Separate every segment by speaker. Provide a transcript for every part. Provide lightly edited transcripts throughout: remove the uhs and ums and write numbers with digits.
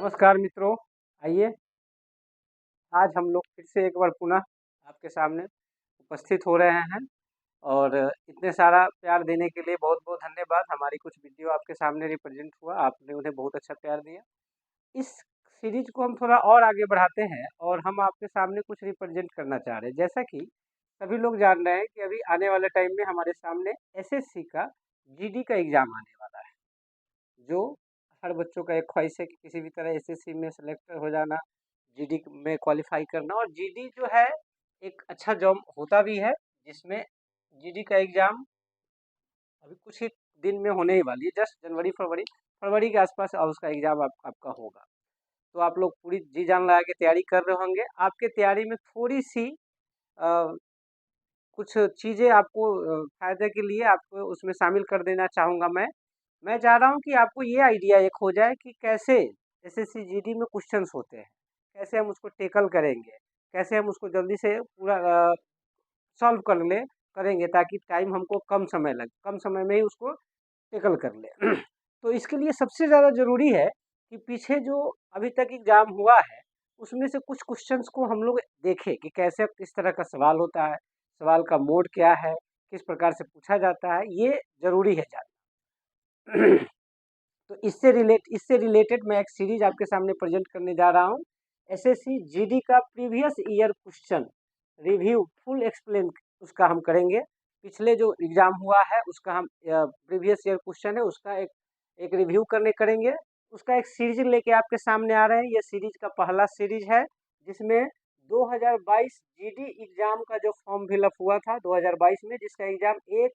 Speaker 1: नमस्कार मित्रों। आइए आज हम लोग फिर से एक बार पुनः आपके सामने उपस्थित हो रहे हैं और इतने सारा प्यार देने के लिए बहुत बहुत धन्यवाद। हमारी कुछ वीडियो आपके सामने रिप्रेजेंट हुआ, आपने उन्हें बहुत अच्छा प्यार दिया। इस सीरीज को हम थोड़ा और आगे बढ़ाते हैं और हम आपके सामने कुछ रिप्रेजेंट करना चाह रहे हैं। जैसा कि सभी लोग जान रहे हैं कि अभी आने वाले टाइम में हमारे सामने एसएससी का जीडी का एग्ज़ाम आने वाला है, जो हर बच्चों का एक ख्वाहिश है कि किसी भी तरह एसएससी में सेलेक्ट हो जाना, जीडी में क्वालिफाई करना। और जीडी जो है एक अच्छा जॉब होता भी है, जिसमें जीडी का एग्ज़ाम अभी कुछ ही दिन में होने ही वाली है। जस्ट जनवरी फरवरी फरवरी के आसपास उसका एग्ज़ाम आपका होगा। तो आप लोग पूरी जी जान लगा के तैयारी कर रहे होंगे। आपके तैयारी में थोड़ी सी कुछ चीज़ें आपको फ़ायदे के लिए आपको उसमें शामिल कर देना चाहूँगा मैं चाह रहा हूँ कि आपको ये आइडिया एक हो जाए कि कैसे एसएससी जीडी में क्वेश्चंस होते हैं, कैसे हम उसको टैकल करेंगे, कैसे हम उसको जल्दी से पूरा सॉल्व करेंगे ताकि टाइम हमको कम समय में ही उसको टैकल कर लें। तो इसके लिए सबसे ज़्यादा ज़रूरी है कि पीछे जो अभी तक एग्ज़ाम हुआ है, उसमें से कुछ क्वेश्चंस को हम लोग देखें कि कैसे किस तरह का सवाल होता है, सवाल का मोड क्या है, किस प्रकार से पूछा जाता है, ये ज़रूरी है जानना। तो इससे रिलेटेड मैं एक सीरीज आपके सामने प्रेजेंट करने जा रहा हूँ। एसएससी जीडी का previous year question review full explain उसका हम करेंगे। पिछले जो एग्जाम हुआ है उसका हम प्रीवियस ईयर क्वेश्चन है उसका एक रिव्यू करेंगे। उसका एक सीरीज लेके आपके सामने आ रहे हैं। ये सीरीज का पहला सीरीज है, जिसमें 2022 जीडी एग्जाम का जो फॉर्म फिलअप हुआ था 2022 में, जिसका एग्जाम 1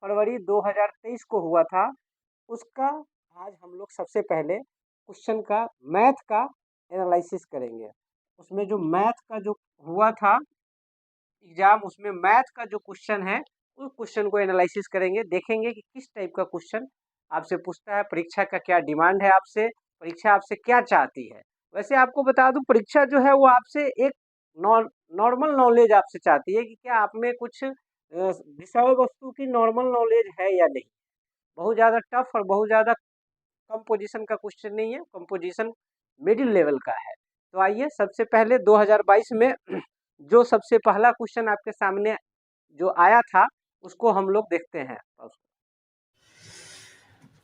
Speaker 1: फरवरी 2023 को हुआ था, उसका आज हम लोग सबसे पहले क्वेश्चन का मैथ का एनालिसिस करेंगे। उसमें जो मैथ का जो हुआ था एग्जाम, उसमें मैथ का जो क्वेश्चन है उस क्वेश्चन को एनालिसिस करेंगे, देखेंगे कि किस टाइप का क्वेश्चन आपसे पूछता है, परीक्षा का क्या डिमांड है आपसे, परीक्षा आपसे क्या चाहती है। वैसे आपको बता दूं, परीक्षा जो है वो आपसे एक नॉर्मल नॉलेज आपसे चाहती है कि क्या आप में कुछ विषय वस्तु की नॉर्मल नॉलेज है या नहीं। बहुत ज़्यादा टफ और बहुत ज़्यादा कम पोजीशन का क्वेश्चन नहीं है, कंपोजिशन मिडिल लेवल का है। तो आइए सबसे पहले 2022 में जो सबसे पहला क्वेश्चन आपके सामने जो आया था उसको हम लोग देखते हैं।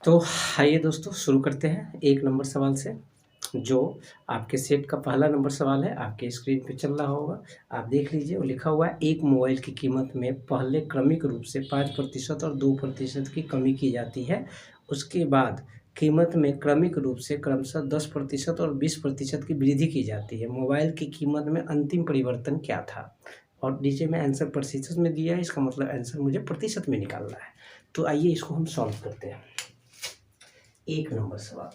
Speaker 2: तो आइए दोस्तों शुरू करते हैं 1 नंबर सवाल से, जो आपके सेट का पहला नंबर सवाल है। आपके स्क्रीन पे चल रहा होगा, आप देख लीजिए। वो लिखा हुआ है, एक मोबाइल की कीमत में पहले क्रमिक रूप से 5% और 2% की कमी की जाती है। उसके बाद कीमत में क्रमिक रूप से क्रमशः 10% और 20% की वृद्धि की जाती है। मोबाइल की कीमत में अंतिम परिवर्तन क्या था? और नीचे में आंसर प्रतिशत में दिया है, इसका मतलब आंसर मुझे प्रतिशत में निकालना है। तो आइए इसको हम सॉल्व करते हैं। 1 नंबर सवाल।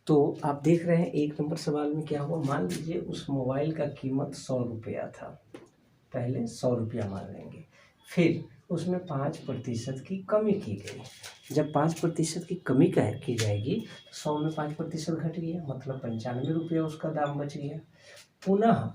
Speaker 2: तो आप देख रहे हैं 1 नंबर सवाल में क्या हुआ। मान लीजिए उस मोबाइल का कीमत 100 रुपया था। पहले 100 रुपया मान लेंगे, फिर उसमें 5% की कमी की गई। जब 5% की कमी की जाएगी तो 100 में 5% घट गया, मतलब 95 रुपया उसका दाम बच गया। पुनः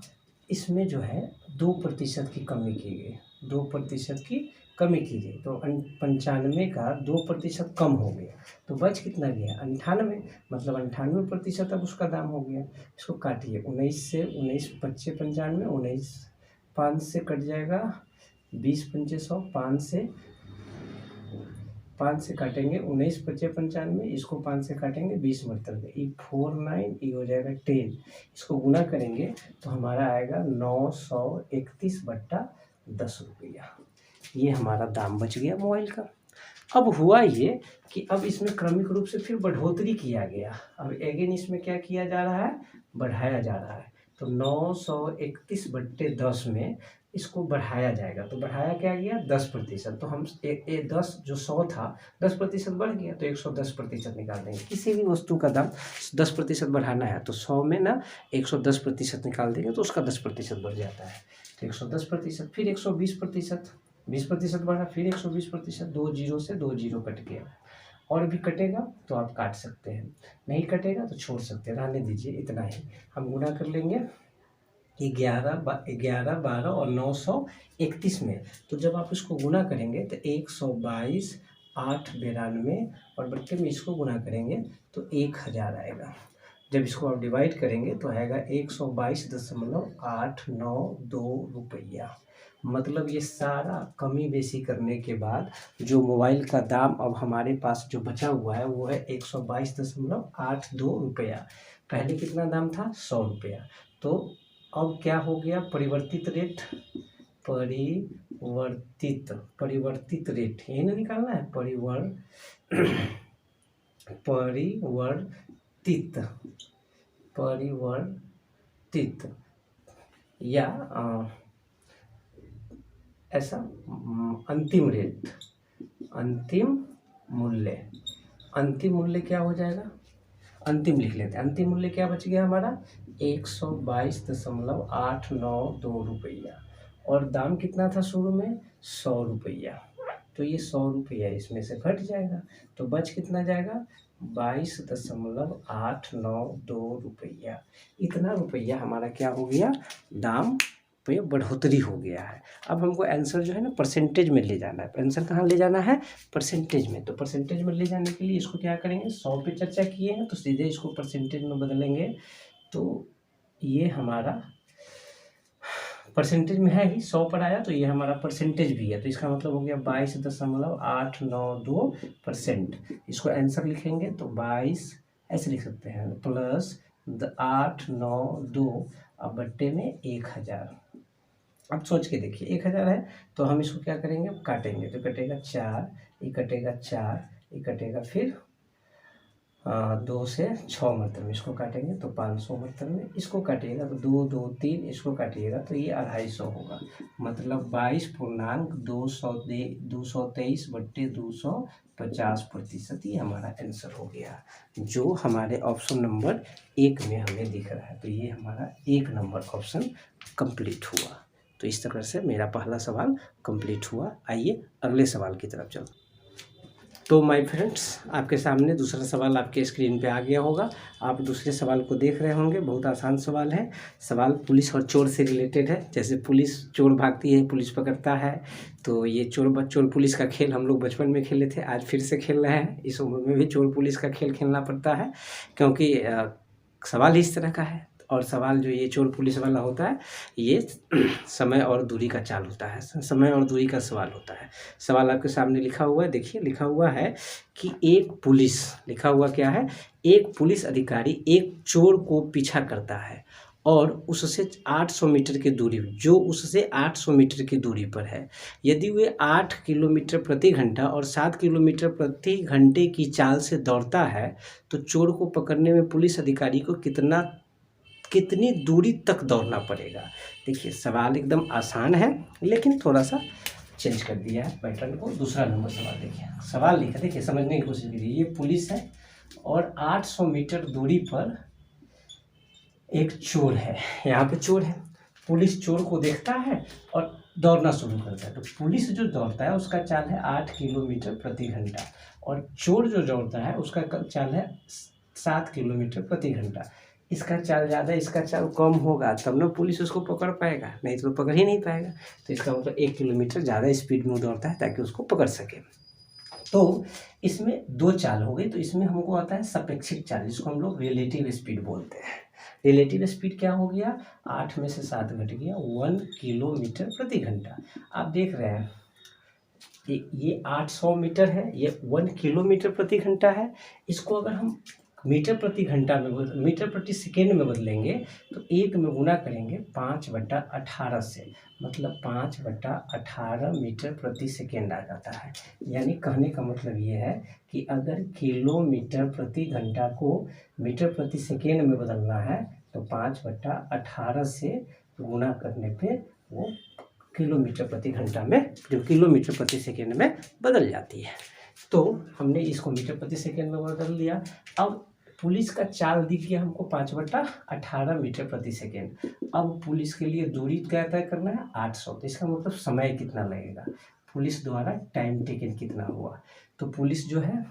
Speaker 2: इसमें जो है 2% की कमी की गई, 2% की कमी की गई, तो 95 का 2% कम हो गया, तो बच कितना गया 98, मतलब 98% अब उसका दाम हो गया। इसको काटिए, 19 से 19 पच्चे 95, 19 5 से कट जाएगा, 20 पंचे 100, 5 से काटेंगे 19 पच्चे 95, इसको 5 से काटेंगे 20 मतलब ये 49, ये हो जाएगा 10। इसको गुना करेंगे तो हमारा आएगा 931/10 रुपया। ये हमारा दाम बच गया मोबाइल का। अब हुआ ये कि अब इसमें क्रमिक रूप से फिर बढ़ोतरी किया गया। अब अगेन इसमें क्या किया जा रहा है, बढ़ाया जा रहा है। तो 931/10 में इसको बढ़ाया जाएगा। तो बढ़ाया क्या गया 10%। तो हम 10 जो 100 था 10% बढ़ गया, तो 110% निकाल देंगे। किसी भी वस्तु का दाम 10% बढ़ाना है तो 100 में ना 110% निकाल देंगे तो उसका 10% बढ़ जाता है। तो 110%, फिर 120%, 20% बढ़ा, फिर 120%, 2 जीरो से 2 जीरो कट गया। और भी कटेगा तो आप काट सकते हैं, नहीं कटेगा तो छोड़ सकते हैं, रहने दीजिए। इतना ही हम गुना कर लेंगे 11, 12 और 931 में। तो जब आप इसको गुना करेंगे तो 122, 8 92 और बट्टे में इसको गुना करेंगे तो 1000 आएगा। जब इसको आप डिवाइड करेंगे तो आएगा 122.892 रुपया। मतलब ये सारा कमी बेशी करने के बाद जो मोबाइल का दाम अब हमारे पास जो बचा हुआ है वो है 122.82 रुपया। पहले कितना दाम था? 100 रुपया। तो अब क्या हो गया? परिवर्तित रेट, परिवर्तित रेट यही ना निकालना है, परिवर्तित या ऐसा अंतिम रेट, अंतिम मूल्य क्या हो जाएगा? अंतिम लिख लेते हैं। अंतिम मूल्य क्या बच गया हमारा? 122.892 रुपया। और दाम कितना था शुरू में? 100 रुपया। तो ये 100 रुपया इसमें से घट जाएगा, तो बच कितना जाएगा? 22.892 रुपया। इतना रुपया हमारा क्या हो गया? दाम पे बढ़ोतरी हो गया है। अब हमको आंसर जो है ना परसेंटेज में ले जाना है। आंसर कहाँ ले जाना है? परसेंटेज में। तो परसेंटेज में ले जाने के लिए इसको क्या करेंगे? 100 पे चर्चा किए हैं तो सीधे इसको परसेंटेज में बदलेंगे। तो ये हमारा परसेंटेज में है ही, 100 पर आया तो ये हमारा परसेंटेज भी है, तो इसका मतलब हो गया 22.892%। इसको आंसर लिखेंगे तो 22 ऐसे लिख सकते हैं, प्लस 892 अब बट्टे में 1000। अब सोच के देखिए 1000 है तो हम इसको क्या करेंगे? अब काटेंगे तो कटेगा 4, ये कटेगा 4, ये कटेगा फिर 2 से 6 मतलब इसको काटेंगे तो 500 मतलब में, इसको काटिएगा तो 2 2 3, इसको काटिएगा तो ये 250 होगा। मतलब 22.223/250% ये हमारा आंसर हो गया, जो हमारे ऑप्शन नंबर 1 में हमें दिख रहा है। तो ये हमारा 1 नंबर ऑप्शन कंप्लीट हुआ। तो इस तरह से मेरा पहला सवाल कंप्लीट हुआ। आइए अगले सवाल की तरफ चलते। तो माय फ्रेंड्स, आपके सामने दूसरा सवाल आपके स्क्रीन पे आ गया होगा। आप दूसरे सवाल को देख रहे होंगे। बहुत आसान सवाल है। सवाल पुलिस और चोर से रिलेटेड है। जैसे पुलिस, चोर भागती है, पुलिस पकड़ता है। तो ये चोर पुलिस का खेल हम लोग बचपन में खेले थे, आज फिर से खेल रहे हैं। इस उम्र में भी चोर पुलिस का खेल खेलना पड़ता है, क्योंकि सवाल इस तरह का है। और सवाल जो ये चोर पुलिस वाला होता है, ये समय और दूरी का चाल होता है, समय और दूरी का सवाल होता है। सवाल आपके सामने लिखा हुआ है, देखिए लिखा हुआ है कि एक पुलिस, लिखा हुआ क्या है? एक पुलिस अधिकारी एक चोर को पीछा करता है और उससे 800 मीटर की दूरी, जो उससे 800 मीटर की दूरी पर है। यदि वे 8 किलोमीटर प्रति घंटा और 7 किलोमीटर प्रति घंटे की चाल से दौड़ता है तो चोर को पकड़ने में पुलिस अधिकारी को कितनी दूरी तक दौड़ना पड़ेगा। देखिए सवाल एकदम आसान है, लेकिन थोड़ा सा चेंज कर दिया है पैटर्न को। दूसरा नंबर सवाल देखिए, सवाल लिखा, देखिए समझने की कोशिश कीजिए। ये पुलिस है और 800 मीटर दूरी पर एक चोर है। यहाँ पे चोर है, पुलिस चोर को देखता है और दौड़ना शुरू करता है। तो पुलिस जो दौड़ता है उसका चाल है 8 किलोमीटर प्रति घंटा, और चोर जो दौड़ता है उसका चाल है 7 किलोमीटर प्रति घंटा। इसका चाल ज़्यादा, इसका चाल कम होगा, तब ना पुलिस उसको पकड़ पाएगा, नहीं तो पकड़ ही नहीं पाएगा। तो इसका मतलब 1 किलोमीटर ज़्यादा स्पीड में दौड़ता है ताकि उसको पकड़ सके। तो इसमें 2 चाल हो गई। तो इसमें हमको आता है सापेक्षिक चाल, जिसको हम लोग रिलेटिव स्पीड बोलते हैं। रिलेटिव स्पीड क्या हो गया? 8 में से 7 घट गया, 1 किलोमीटर प्रति घंटा। आप देख रहे हैं ये 800 मीटर है, ये 1 किलोमीटर प्रति घंटा है। इसको अगर हम मीटर प्रति घंटा में मीटर प्रति सेकेंड में बदलेंगे तो 1 में गुना करेंगे 5/18 से, मतलब 5/18 मीटर प्रति सेकेंड आ जाता है। यानी कहने का मतलब ये है कि अगर किलोमीटर प्रति घंटा को मीटर प्रति सेकेंड में बदलना है तो 5/18 से गुना करने पे वो किलोमीटर प्रति घंटा में, किलोमीटर प्रति सेकेंड में बदल जाती है। तो हमने इसको मीटर प्रति सेकेंड में बदल दिया। अब पुलिस का चाल दिख गया हमको 5/18 मीटर प्रति सेकेंड। अब पुलिस के लिए दूरी क्या तय करना है? 800। तो इसका मतलब समय कितना लगेगा, पुलिस द्वारा टाइम टेकन कितना हुआ। तो पुलिस जो है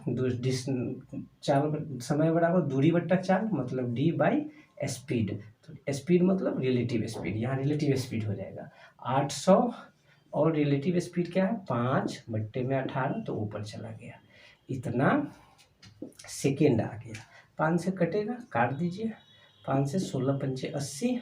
Speaker 2: चाल, समय बराबर दूरी बट्टा चाल, मतलब d/स्पीड। तो स्पीड मतलब रिलेटिव स्पीड, यहाँ रिलेटिव स्पीड हो जाएगा 800 और रिलेटिव स्पीड क्या है? 5/18, तो ऊपर चला गया, इतना सेकेंड आ गया। 5 से कटेगा, काट दीजिए। 5 से 16 पंचे 80,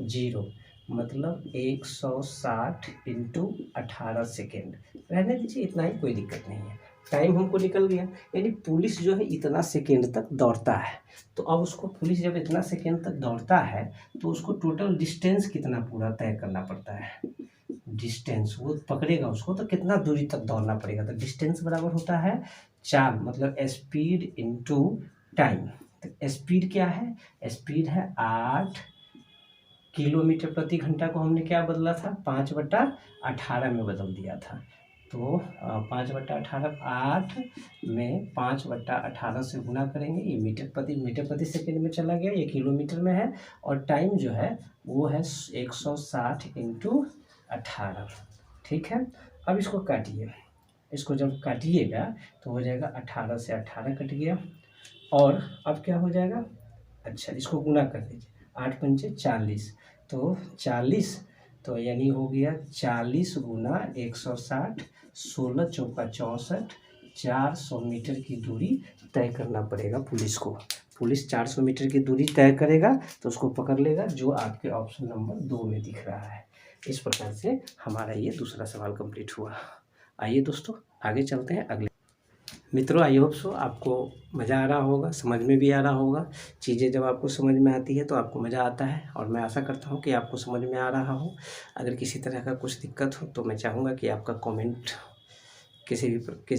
Speaker 2: 0 मतलब 160 इंटू 18 सेकेंड। रहने दीजिए, इतना ही, कोई दिक्कत नहीं है। टाइम हमको निकल गया। यानी पुलिस जो है इतना सेकेंड तक दौड़ता है। तो अब उसको पुलिस जब इतना सेकेंड तक दौड़ता है तो उसको टोटल डिस्टेंस कितना पूरा तय करना पड़ता है। डिस्टेंस वो पकड़ेगा उसको तो कितना दूरी तक दौड़ना पड़ेगा। तो डिस्टेंस बराबर होता है 4 मतलब स्पीड इंटू टाइम। तो स्पीड क्या है, स्पीड है 8 किलोमीटर प्रति घंटा को हमने क्या बदला था, 5/18 में बदल दिया था। तो 5/18, 8 में 5/18 से गुना करेंगे, ये मीटर प्रति सेकेंड में चला गया, ये किलोमीटर में है। और टाइम जो है वो है 160 इंटू 18। ठीक है, अब इसको काटिए। इसको जब काटिएगा तो हो जाएगा 18 से 18 कट गया। और अब क्या हो जाएगा, अच्छा इसको गुना कर दीजिए, 8 पंचे 40, तो 40, तो यानी हो गया 40 गुना 160, 16 चौका 64, 400 मीटर की दूरी तय करना पड़ेगा पुलिस को। पुलिस 400 मीटर की दूरी तय करेगा तो उसको पकड़ लेगा, जो आपके ऑप्शन नंबर 2 में दिख रहा है। इस प्रकार से हमारा ये दूसरा सवाल कंप्लीट हुआ। आइए दोस्तों आगे चलते हैं अगले। मित्रों आई होप सो आपको मज़ा आ रहा होगा, समझ में भी आ रहा होगा। चीज़ें जब आपको समझ में आती है तो आपको मज़ा आता है, और मैं आशा करता हूँ कि आपको समझ में आ रहा हो। अगर किसी तरह का कुछ दिक्कत हो तो मैं चाहूँगा कि आपका कमेंट किसी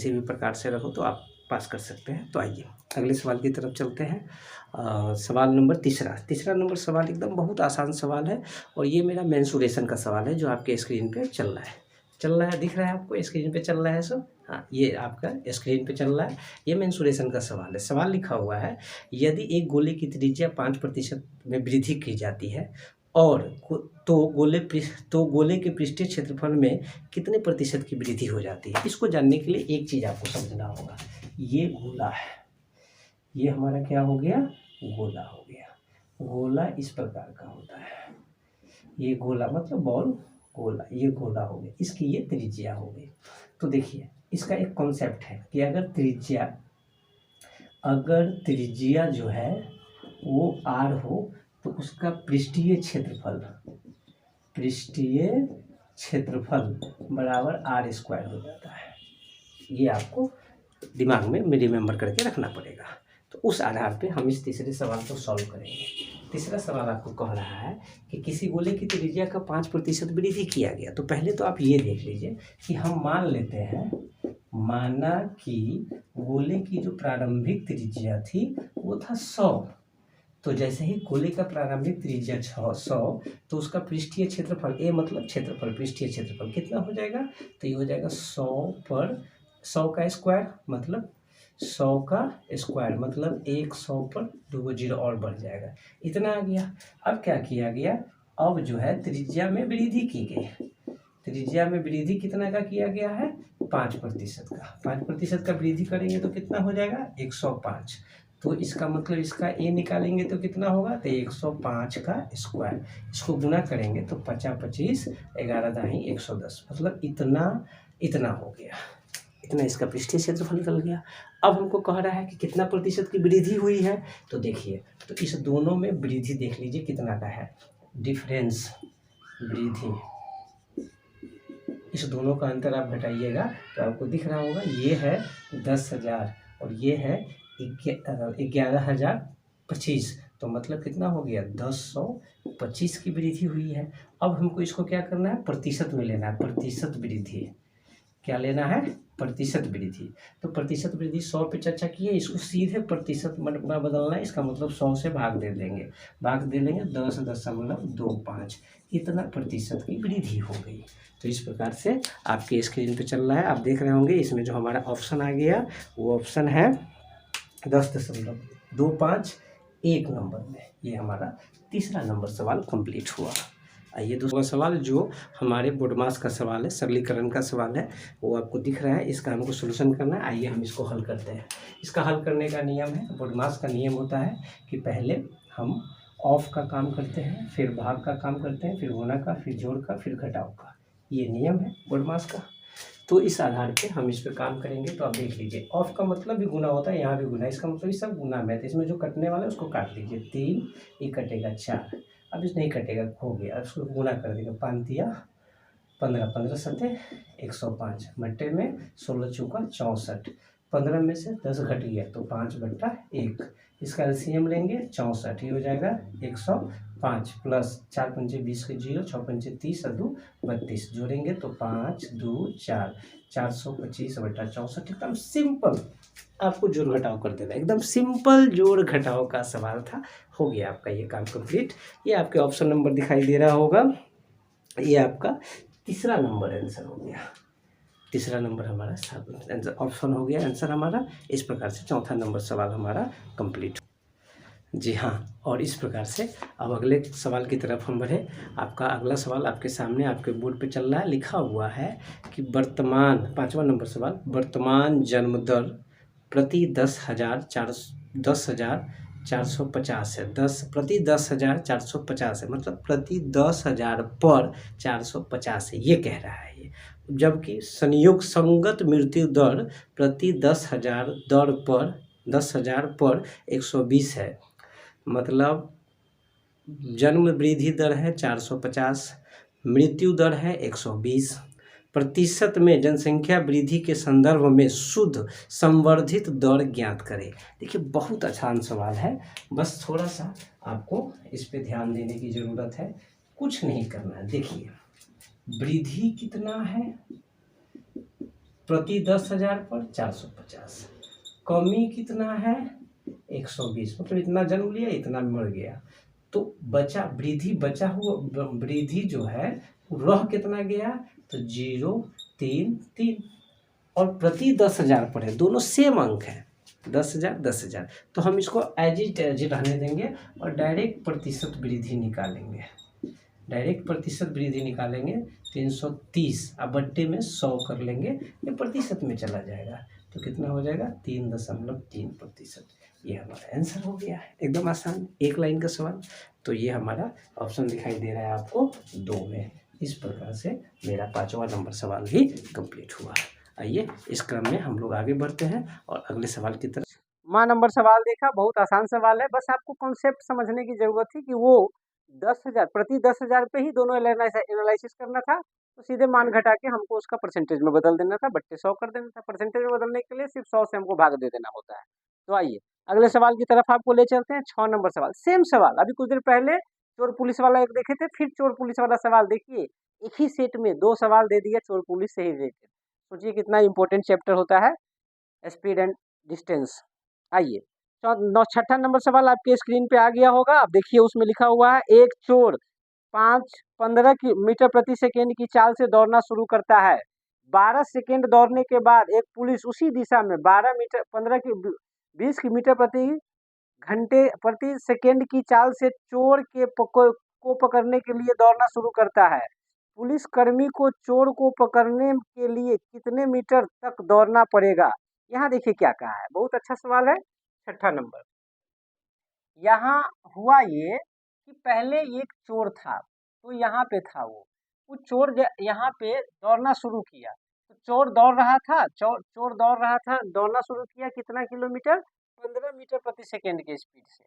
Speaker 2: भी प्रकार से रहो तो आप पास कर सकते हैं। तो आइए अगले सवाल की तरफ चलते हैं। सवाल नंबर तीसरा नंबर सवाल एकदम बहुत आसान सवाल है, और ये मेरा मेंसुरेशन का सवाल है जो आपके स्क्रीन पे चल रहा है, दिख रहा है आपको स्क्रीन पे चल रहा है सब। हाँ, ये आपका स्क्रीन पे चल रहा है, ये मेंसुरेशन का सवाल है। सवाल लिखा हुआ है, यदि एक गोले की त्रिज्या 5% में वृद्धि की जाती है और तो गोले के पृष्ठीय क्षेत्रफल में कितने प्रतिशत की वृद्धि हो जाती है। इसको जानने के लिए एक चीज़ आपको समझना होगा। ये गोला है, ये हमारा क्या हो गया, गोला हो गया। गोला इस प्रकार का होता है, ये गोला मतलब बॉल, गोला, ये गोला हो गया, इसकी ये त्रिज्या हो गई। तो देखिए इसका एक कॉन्सेप्ट है कि अगर त्रिज्या जो है वो r हो तो उसका पृष्ठीय क्षेत्रफल बराबर r² हो जाता है। ये आपको दिमाग में रिमेंबर करके रखना पड़ेगा। तो उस आधार पे हम इस तीसरे सवाल को सॉल्व करेंगे। तीसरा सवाल आपको कह रहा है कि किसी गोले की त्रिज्या का 5% वृद्धि किया गया। तो पहले तो आप ये देख लीजिए कि हम मान लेते हैं, माना कि गोले की जो प्रारंभिक त्रिज्या थी वो था 100। तो जैसे ही गोले का प्रारंभिक त्रिज्या 100, तो उसका पृष्ठीय क्षेत्रफल, ए मतलब क्षेत्रफल, पृष्ठीय क्षेत्रफल कितना हो जाएगा, तो ये हो जाएगा 100 का स्क्वायर, मतलब 100 का स्क्वायर मतलब 100 पर 2 जीरो और बढ़ जाएगा, इतना आ गया। अब क्या किया गया, अब जो है त्रिज्या में वृद्धि की गई। त्रिज्या में वृद्धि कितना का किया गया है, 5% का। 5% का वृद्धि करेंगे तो कितना हो जाएगा, 105। तो इसका मतलब इसका ए निकालेंगे तो कितना होगा, तो 105 का स्क्वायर। इसको गुना करेंगे तो 50 25 11 दाही 110, मतलब इतना हो गया, इतना इसका पृष्ठीय क्षेत्रफल निकल गया। अब हमको कह रहा है कि कितना प्रतिशत की वृद्धि हुई है। तो देखिए, तो इस दोनों में वृद्धि देख लीजिए कितना का है, डिफरेंस वृद्धि, इस दोनों का अंतर आप घटाइएगा तो आपको दिख रहा होगा, ये है 10,000 और ये है 11,025। तो मतलब कितना हो गया, 1025 की वृद्धि हुई है। अब हमको इसको क्या करना है, प्रतिशत में लेना है, प्रतिशत वृद्धि क्या लेना है, प्रतिशत वृद्धि। तो प्रतिशत वृद्धि 100 पे चर्चा की है, इसको सीधे प्रतिशत में बदलना है। इसका मतलब 100 से भाग दे देंगे 10.25, इतना प्रतिशत की वृद्धि हो गई। तो इस प्रकार से आपके स्क्रीन पे चल रहा है, आप देख रहे होंगे। इसमें जो हमारा ऑप्शन आ गया वो ऑप्शन है 10.25 एक नंबर में। ये हमारा तीसरा नंबर सवाल कंप्लीट हुआ। आइए दूसरा सवाल जो हमारे बोडमास का सवाल है, सरलीकरण का सवाल है, वो आपको दिख रहा है। इसका हमको सोल्यूशन करना है। आइए हम इसको हल करते हैं। इसका हल करने का नियम है, बोडमास का नियम होता है कि पहले हम ऑफ का काम करते हैं, फिर भाग का काम करते हैं, फिर गुणा का, फिर जोड़ का, फिर घटाव का। ये नियम है बोडमास का। तो इस आधार पे हम इस पे काम करेंगे। तो आप देख लीजिए, ऑफ का मतलब भी गुना होता है, यहाँ भी गुना, इसका मतलब ये सब गुना में है। तो इसमें जो कटने वाला है उसको काट लीजिए, 3 ये कटेगा 4, अब इस नहीं कटेगा, हो गया, अब उसको गुना कर देंगे, 5 दिया 15, 15 सते 105, मट्टे में 16 चौका 64, 15 में से 10 घट गया तो 5/1, इसका एलसीएम लेंगे 64, ये हो जाएगा 105 प्लस 4 पंचे 20 के 0, 6 पंचे 30 और 2 32, जोड़ेंगे तो 5 2 4, 425/64। एकदम सिंपल, आपको जोड़ घटाव कर देना, एकदम सिंपल जोड़ घटाव का सवाल था। हो गया आपका ये काम कंप्लीट। ये आपके ऑप्शन नंबर दिखाई दे रहा होगा, ये आपका तीसरा नंबर आंसर हो गया। तीसरा नंबर हमारा आंसर ऑप्शन हो गया आंसर हमारा। इस प्रकार से चौथा नंबर सवाल हमारा कंप्लीट। जी हाँ, और इस प्रकार से अब अगले सवाल की तरफ हम बढ़े। आपका अगला सवाल आपके सामने आपके बोर्ड पे चल रहा है, लिखा हुआ है कि वर्तमान 5वां नंबर सवाल, वर्तमान जन्म दर प्रति 10,450 है। 10 प्रति 10,450 है, मतलब प्रति 10,000 पर 450 है, ये कह रहा है ये। जबकि संयोग संगत मृत्यु दर प्रति 10,000 पर 120 है, मतलब जन्म वृद्धि दर है 450, मृत्यु दर है 120। प्रतिशत में जनसंख्या वृद्धि के संदर्भ में शुद्ध संवर्धित दर ज्ञात करें। देखिए बहुत आसान सवाल है, बस थोड़ा सा आपको इस पे ध्यान देने की ज़रूरत है, कुछ नहीं करना है। देखिए वृद्धि कितना है प्रति 10,000 पर 450, कमी कितना है 120, मतलब इतना जन्म लिया इतना मर गया, तो बचा वृद्धि, बचा हुआ वृद्धि जो है रह कितना गया, तो 0 3 3, और प्रति 10,000 पर है, दोनों सेम अंक है, 10,000 10,000, तो हम इसको एज इट रहने देंगे और डायरेक्ट प्रतिशत वृद्धि निकालेंगे। डायरेक्ट प्रतिशत वृद्धि निकालेंगे 330, अब बट्टे में 100 कर लेंगे, ये प्रतिशत में चला जाएगा, तो कितना हो जाएगा 3.3%। ये हमारा आंसर हो गया है, एकदम आसान, एक लाइन का सवाल। तो ये हमारा ऑप्शन दिखाई दे रहा है आपको 2 में। इस प्रकार से मेरा 5वां नंबर सवाल भी कंप्लीट हुआ। आइए इस क्रम में हम लोग आगे बढ़ते हैं और अगले सवाल की तरफ।
Speaker 1: माँ नंबर सवाल देखा, बहुत आसान सवाल है, बस आपको कॉन्सेप्ट समझने की जरूरत थी कि वो 10,000 प्रति 10,000 पे ही दोनों एनालिसिस करना था, तो सीधे मान घटा के हमको उसका परसेंटेज में बदल देना था, बट्टे 100 कर देना था। परसेंटेज में बदलने के लिए सिर्फ 100 से हमको भाग दे देना होता है। तो आइए अगले सवाल की तरफ आपको ले चलते हैं। 6 नंबर सवाल, सेम सवाल, अभी कुछ देर पहले चोर पुलिस वाला एक देखे थे, फिर चोर पुलिस वाला सवाल देखिए, एक ही सेट में 2 सवाल दे दिया चोर पुलिस से ही रिलेटेड। सोचिए कितना इंपॉर्टेंट चैप्टर होता है स्पीड एंड डिस्टेंस। आइए छठा नंबर सवाल आपके स्क्रीन पे आ गया होगा, आप देखिए उसमें लिखा हुआ है, एक चोर 15 मीटर प्रति सेकेंड की चाल से दौड़ना शुरू करता है। 12 सेकेंड दौड़ने के बाद एक पुलिस उसी दिशा में 20 की मीटर प्रति घंटे प्रति सेकेंड की चाल से चोर को पकड़ने के लिए दौड़ना शुरू करता है। पुलिस कर्मी को चोर को पकड़ने के लिए कितने मीटर तक दौड़ना पड़ेगा। यहाँ देखिए क्या कहा है, बहुत अच्छा सवाल है। छठा नंबर, यहाँ हुआ ये कि पहले एक चोर था, तो यहाँ पे था वो चोर यहाँ पे दौड़ना शुरू किया, तो चोर दौड़ रहा था, चोर दौड़ रहा था, दौड़ना शुरू किया कितना किलोमीटर, 15 मीटर प्रति सेकेंड के स्पीड से,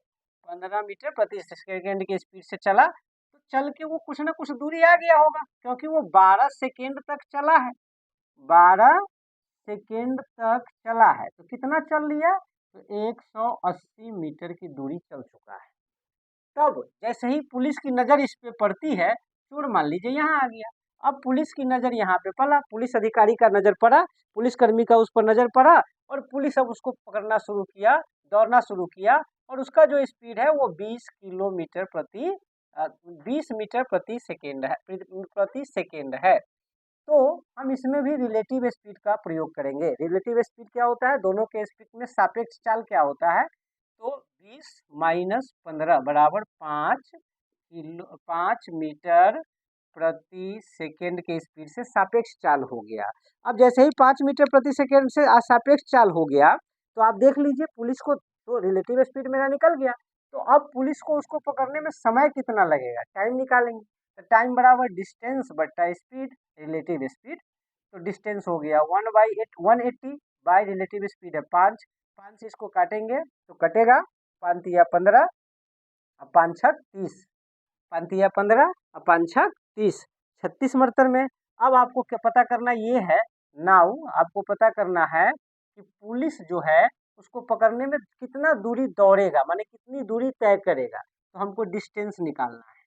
Speaker 1: 15 मीटर प्रति सेकेंड के स्पीड से चला, तो चल के वो कुछ ना कुछ दूरी आ गया होगा, क्योंकि वो 12 सेकेंड तक चला है, 12 सेकेंड तक चला है, तो कितना चल लिया, तो 180 मीटर की दूरी चल चुका है। तब जैसे ही पुलिस की नज़र इस पे पड़ती है, चोर मान लीजिए यहाँ आ गया, अब पुलिस की नज़र यहाँ पे पड़ा, पुलिस अधिकारी का नज़र पड़ा, पुलिसकर्मी का उस पर नज़र पड़ा, और पुलिस अब उसको पकड़ना शुरू किया, दौड़ना शुरू किया, और उसका जो स्पीड है वो 20 मीटर प्रति सेकेंड है। तो हम इसमें भी रिलेटिव स्पीड का प्रयोग करेंगे। रिलेटिव स्पीड क्या होता है, दोनों के स्पीड में सापेक्ष चाल क्या होता है, तो 20 माइनस 15 बराबर 5 मीटर प्रति सेकेंड के स्पीड से सापेक्ष चाल हो गया। अब जैसे ही 5 मीटर प्रति सेकेंड से सापेक्ष चाल हो गया, तो आप देख लीजिए पुलिस को, तो रिलेटिव स्पीड मेरा निकल गया, तो अब पुलिस को उसको पकड़ने में समय कितना लगेगा, टाइम निकालेंगे, तो टाइम बराबर डिस्टेंस बट्टा स्पीड, रिलेटिव स्पीड। तो डिस्टेंस हो गया 1/180 बाई रिलेटिव स्पीड है 5, 5 से इसको काटेंगे तो कटेगा 5 तिया 15 और 5 छक 30, 5 तिया 15 और 5 छक 30, 36 मरतब में। अब आपको क्या पता करना ये है, नाउ आपको पता करना है कि पुलिस जो है उसको पकड़ने में कितना दूरी दौड़ेगा, माने कितनी दूरी तय करेगा। तो हमको डिस्टेंस निकालना है,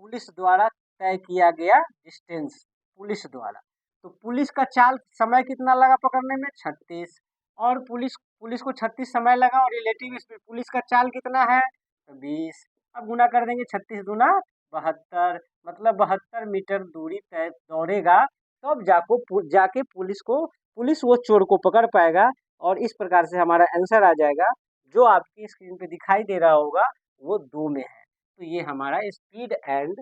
Speaker 1: पुलिस द्वारा तय किया गया डिस्टेंस पुलिस द्वारा। तो पुलिस का चाल समय कितना लगा पकड़ने में 36, और पुलिस पुलिस को 36 समय लगा, और रिलेटिव स्पीड पुलिस का चाल कितना है तो 20। अब गुना कर देंगे 36 दूना 72, मतलब 72 मीटर दूरी तय दौड़ेगा, तब जाके पुलिस वो चोर को पकड़ पाएगा। और इस प्रकार से हमारा आंसर आ जाएगा, जो आपकी स्क्रीन पे दिखाई दे रहा होगा वो 2 में है। तो ये हमारा स्पीड एंड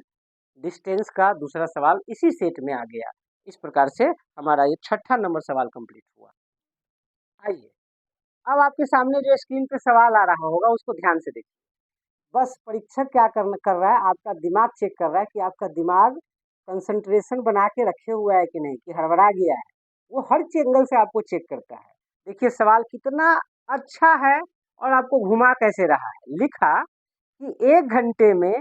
Speaker 1: डिस्टेंस का दूसरा सवाल इसी सेट में आ गया। इस प्रकार से हमारा ये छठा नंबर सवाल कंप्लीट हुआ। आइए अब आपके सामने जो स्क्रीन पे सवाल आ रहा होगा उसको ध्यान से देखिए। बस परीक्षक क्या कर रहा है, आपका दिमाग चेक कर रहा है कि आपका दिमाग कंसंट्रेशन बना के रखे हुआ है कि नहीं, कि हड़बड़ा गया है। वो हर एंगल से आपको चेक करता है। देखिए सवाल कितना अच्छा है और आपको घुमा कैसे रहा है। लिखा कि 1 घंटे में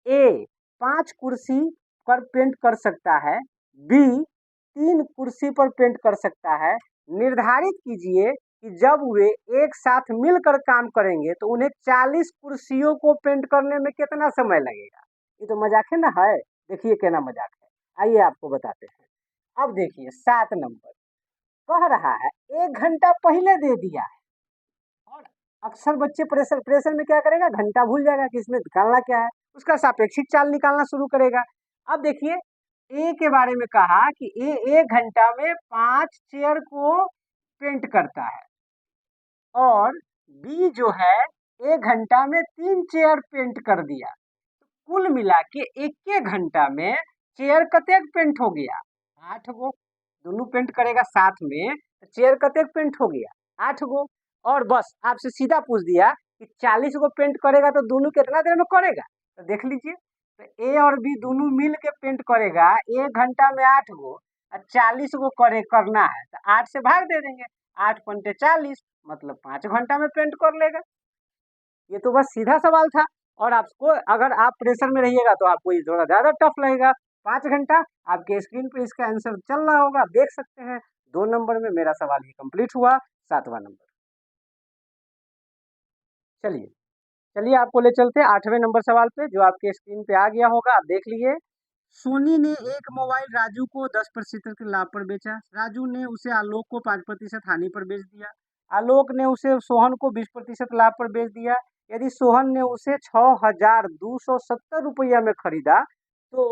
Speaker 1: ए 5 कुर्सी पर पेंट कर सकता है, बी 3 कुर्सी पर पेंट कर सकता है। निर्धारित कीजिए कि जब वे एक साथ मिलकर काम करेंगे तो उन्हें 40 कुर्सियों को पेंट करने में कितना समय लगेगा। ये तो मजाक है ना, है देखिए कहना मजाक है। आइए आपको बताते हैं। अब देखिए 7 नंबर कह रहा है 1 घंटा पहले दे दिया है, और अक्सर बच्चे प्रेशर प्रेशर में क्या करेगा, घंटा भूल जाएगा कि इसमें निकालना क्या है, उसका सापेक्षिक चाल निकालना शुरू करेगा। अब देखिए ए के बारे में कहा कि ए 1 घंटा में 5 चेयर को पेंट करता है, और बी जो है 1 घंटा में 3 चेयर पेंट कर दिया। तो कुल मिला के 1 घंटा में चेयर कतेक पेंट हो गया, 8 गो। दोनों पेंट करेगा साथ में तो चेयर कतेक पेंट हो गया, 8 गो। और बस आपसे सीधा पूछ दिया कि 40 गो पेंट करेगा तो दोनों कितना देर में करेगा, तो देख लीजिए। तो ए और बी दोनों मिल के पेंट करेगा 1 घंटा में 8 गो, और 40 गो करना है तो 8 से भाग दे देंगे, 8 पंटे 40, मतलब 5 घंटा में पेंट कर लेगा। ये तो बस सीधा सवाल था। और आपको अगर आप प्रेशर में रहिएगा तो आपको ये थोड़ा ज़्यादा टफ लगेगा। 5 घंटा आपके स्क्रीन पे इसका आंसर चल रहा होगा, आप देख सकते हैं। 2 नंबर में मेरा सवाल ये कंप्लीट हुआ। 7वां नंबर, चलिए चलिए आपको ले चलते हैं 8वें नंबर सवाल पे, जो आपके स्क्रीन पे आ गया होगा, आप देख लीजिए। सोनी ने एक मोबाइल राजू को 10% के लाभ पर बेचा। राजू ने उसे आलोक को 5% हानि पर बेच दिया। आलोक ने उसे सोहन को 20% लाभ पर बेच दिया। यदि सोहन ने उसे 6,270 रुपया में खरीदा तो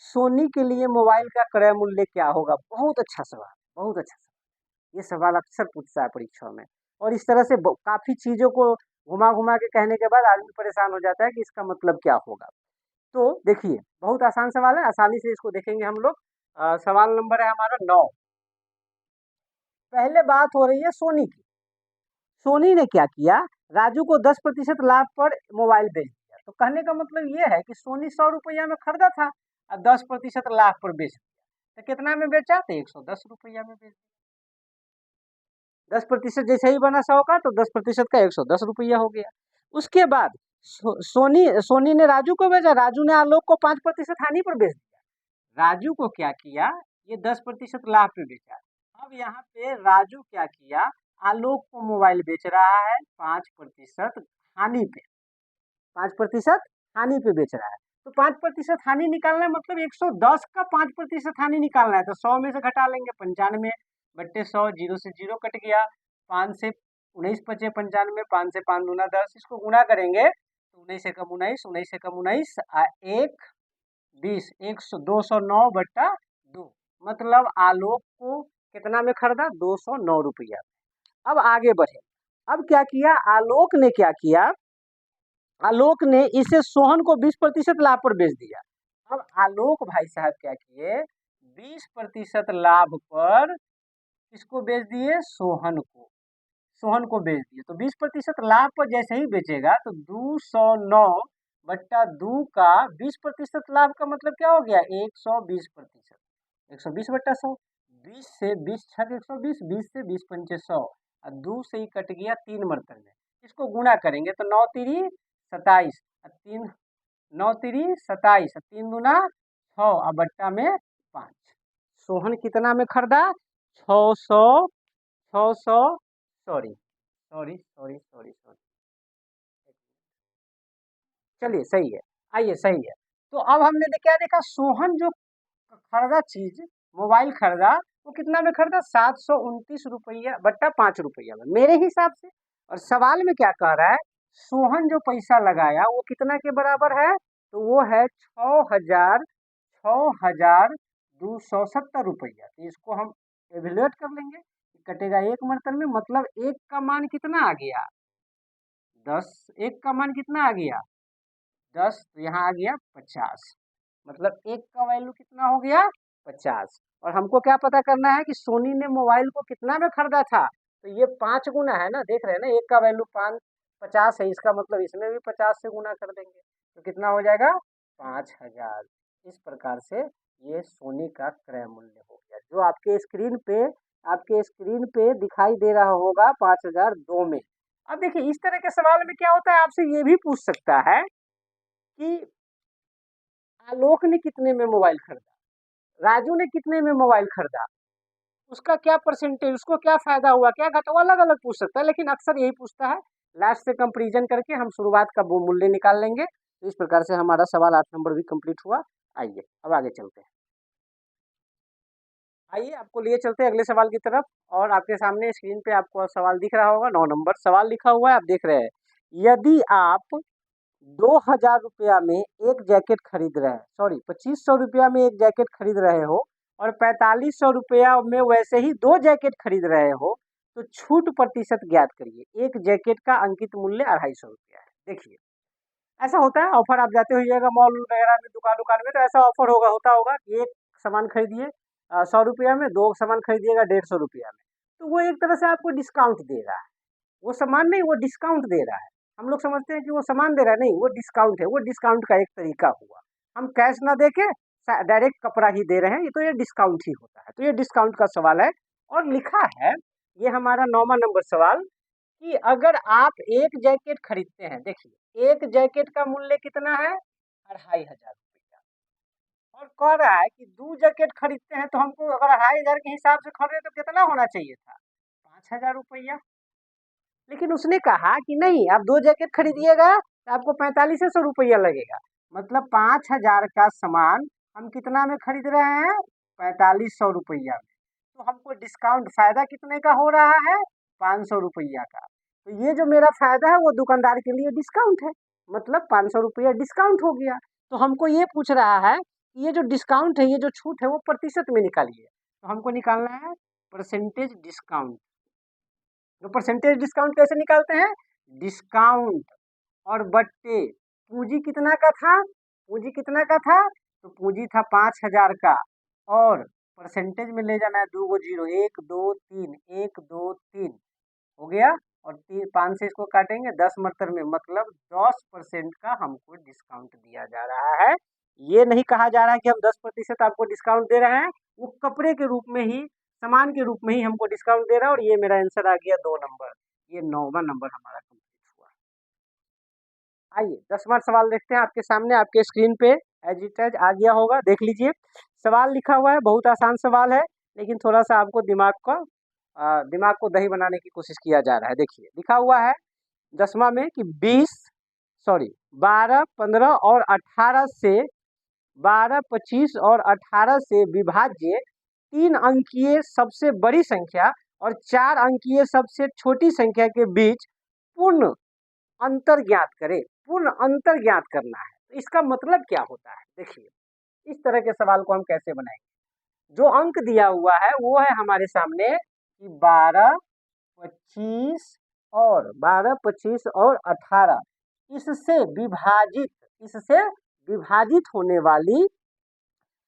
Speaker 1: सोनी के लिए मोबाइल का क्रय मूल्य क्या होगा। बहुत अच्छा सवाल, बहुत अच्छा सवाल। ये सवाल अक्सर पूछता है परीक्षा में, और इस तरह से काफी चीजों को घुमा घुमा के कहने के बाद आदमी परेशान हो जाता है कि इसका मतलब क्या होगा। तो देखिए बहुत आसान सवाल है, आसानी से इसको देखेंगे हम लोग। सवाल नंबर है हमारा 9। पहले बात हो रही है सोनी की। सोनी ने क्या किया, राजू को 10% लाभ पर मोबाइल बेच दिया। तो कहने का मतलब ये है कि सोनी 100 रुपया में खरीदा था और 10% लाभ पर बेच दिया। तो कितना में बेचा, तो 110 रुपया में बेच दिया। 10% जैसे ही बना 100 का तो 10% का 110 रुपया हो गया। उसके बाद सोनी ने राजू को बेचा, राजू ने आलोक को 5% हानि पर बेच दिया। राजू को क्या किया, ये 10% लाभ पे बेचा। अब यहाँ पे राजू क्या किया, आलोक को मोबाइल बेच रहा है 5% हानि पे, 5% हानि पे बेच रहा है। तो 5% हानि निकालना है, मतलब 110 का 5% हानि निकालना है। तो 100 में से घटा लेंगे 95 बट्टे 100, 0 से 0 कट गया, 5 से 19 बचे 95, 5 से 5 दूना 10, इसको गुना करेंगे तो 19 से कम 19, 19 से कम 19, 1 20, 209 बट्टा 2, मतलब आलोक को कितना में खरीदा, 209 रुपया। अब आगे बढ़े। अब क्या किया आलोक ने, क्या किया आलोक ने इसे सोहन को 20% लाभ पर बेच दिया। अब आलोक भाई साहब क्या किए, 20% लाभ पर किसको बेच दिए, सोहन को, सोहन को बेच दिए। तो 20% लाभ पर जैसे ही बेचेगा तो 209 बट्टा 2 का 20% लाभ का मतलब क्या हो गया, 120%, 120 बट्टा 100, 20 से 20 छक 120, 20 से 20 पंचे 100 और 2 से ही कट गया 3 बर्तन में। इसको गुणा करेंगे तो 9 तिरी 27 और 3 9 तिरी 27 और 3 दूना 6 और बट्टा में 5। सोहन कितना में खरीदा? 600 600 sorry sorry sorry sorry sorry चलिए सही है। आइए सही है। तो अब हमने क्या देखा, सोहन जो खरीदा चीज, मोबाइल खरीदा, वो कितना में खरीदा? 729 रुपया बट्टा 5 रुपया में मेरे हिसाब से। और सवाल में क्या कह रहा है, सोहन जो पैसा लगाया वो कितना के बराबर है? तो वो है 6,270 रुपया। तो इसको हम एवेल्यूएट कर लेंगे, कटेगा एक बर्तन में, मतलब एक का मान कितना आ गया? 10। एक का मान कितना आ गया? 10। तो यहाँ आ गया 50, मतलब एक का वैल्यू कितना हो गया? 50। और हमको क्या पता करना है कि सोनी ने मोबाइल को कितना में खरीदा था? तो ये 5 गुना है ना, देख रहे हैं ना, एक का वैल्यू 50 है, इसका मतलब इसमें भी 50 से गुना कर देंगे तो कितना हो जाएगा? 5,000। इस प्रकार से ये सोनी का क्रय मूल्य हो गया, जो आपके स्क्रीन पे दिखाई दे रहा होगा 5,002 में। अब देखिए इस तरह के सवाल में क्या होता है, आपसे ये भी पूछ सकता है कि आलोक ने कितने में मोबाइल खरीदा, राजू ने कितने में मोबाइल खरीदा, उसका क्या परसेंटेज, उसको क्या फायदा हुआ, क्या घटा, वो अलग अलग पूछ सकता है, लेकिन अक्सर यही पूछता है। लास्ट से कंपैरिजन करके हम शुरुआत का वो मूल्य निकाल लेंगे। तो इस प्रकार से हमारा सवाल 8 नंबर भी कंप्लीट हुआ। आइए अब आगे चलते हैं। आइए आपको लिए चलते हैं अगले सवाल की तरफ। और आपके सामने स्क्रीन पे आपको सवाल दिख रहा होगा, 9 नंबर सवाल लिखा हुआ है, आप देख रहे हैं। यदि आप 2,000 रुपया में एक जैकेट खरीद रहे हैं, सॉरी 2,500 रुपया में एक जैकेट खरीद रहे हो और 4,500 रुपया में वैसे ही 2 जैकेट खरीद रहे हो, तो छूट प्रतिशत ज्ञात करिए। एक जैकेट का अंकित मूल्य 250 रुपया है। देखिए ऐसा होता है, ऑफर आप जाते होइएगा मॉल वगैरह में, दुकान दुकान में, तो ऐसा ऑफर होता होगा कि एक सामान खरीदिए 100 रुपया में, 2 सामान खरीदिएगा 150 रुपया में, तो वो एक तरह से आपको डिस्काउंट दे रहा है। वो सामान नहीं, वो डिस्काउंट दे रहा है। हम लोग समझते हैं कि वो सामान दे रहा है, नहीं, वो डिस्काउंट है। वो डिस्काउंट का एक तरीका हुआ, हम कैश ना दे के डायरेक्ट कपड़ा ही दे रहे हैं, ये तो ये डिस्काउंट ही होता है। तो ये डिस्काउंट का सवाल है। और लिखा है, ये हमारा 9वां नंबर सवाल, कि अगर आप एक जैकेट खरीदते हैं, देखिए एक जैकेट का मूल्य कितना है? 2,500 रुपया। और कह रहा है कि 2 जैकेट खरीदते हैं, तो हमको अगर 2,500 के हिसाब से खरीदे तो कितना होना चाहिए था? 5,000 रुपया। लेकिन उसने कहा कि नहीं, आप 2 जैकेट खरीदिएगा तो आपको 4500 रुपया लगेगा, मतलब 5,000 का सामान हम कितना में खरीद रहे हैं? 4500 रुपया में। तो हमको डिस्काउंट फायदा कितने का हो रहा है? 500 रुपया का। तो ये जो मेरा फायदा है वो दुकानदार के लिए डिस्काउंट है, मतलब 500 रुपया डिस्काउंट हो गया। तो हमको ये पूछ रहा है कि ये जो डिस्काउंट है, ये जो छूट है, वो प्रतिशत में निकालिए। तो हमको निकालना है परसेंटेज डिस्काउंट। तो परसेंटेज डिस्काउंट कैसे निकालते हैं? डिस्काउंट और बट्टे पूंजी कितना का था? पूंजी कितना का था? तो पूंजी था 5,000 का, और परसेंटेज में ले जाना है 2 गो जीरो, 1 2 3, 1 2 3 हो गया। और 5 से इसको काटेंगे 10 मरतर में, मतलब 10% का हमको डिस्काउंट दिया जा रहा है। ये नहीं कहा जा रहा है कि हम 10% आपको डिस्काउंट दे रहे हैं, वो कपड़े के रूप में ही, सामान के रूप में ही हमको डिस्काउंट दे रहा है। और ये मेरा आंसर आ गया 2 नंबर। ये 9वां नंबर हमारा कंप्लीट हुआ। आइए 10वां सवाल देखते हैं। आपके सामने आपके स्क्रीन पे एज इट एज आ गया होगा, देख लीजिए। सवाल लिखा हुआ है, बहुत आसान सवाल है, लेकिन थोड़ा सा आपको दिमाग को दही बनाने की कोशिश किया जा रहा है। देखिए लिखा हुआ है 10वां में कि 12, 15 और 18 से 12, 25 और 18 से विभाज्य 3 अंकीय सबसे बड़ी संख्या और 4 अंकीय सबसे छोटी संख्या के बीच पूर्ण अंतर ज्ञात करें। पूर्ण अंतर ज्ञात करना है, तो इसका मतलब क्या होता है? देखिए इस तरह के सवाल को हम कैसे बनाएंगे। जो अंक दिया हुआ है वो है हमारे सामने कि 12, 25 और 18, इससे विभाजित होने वाली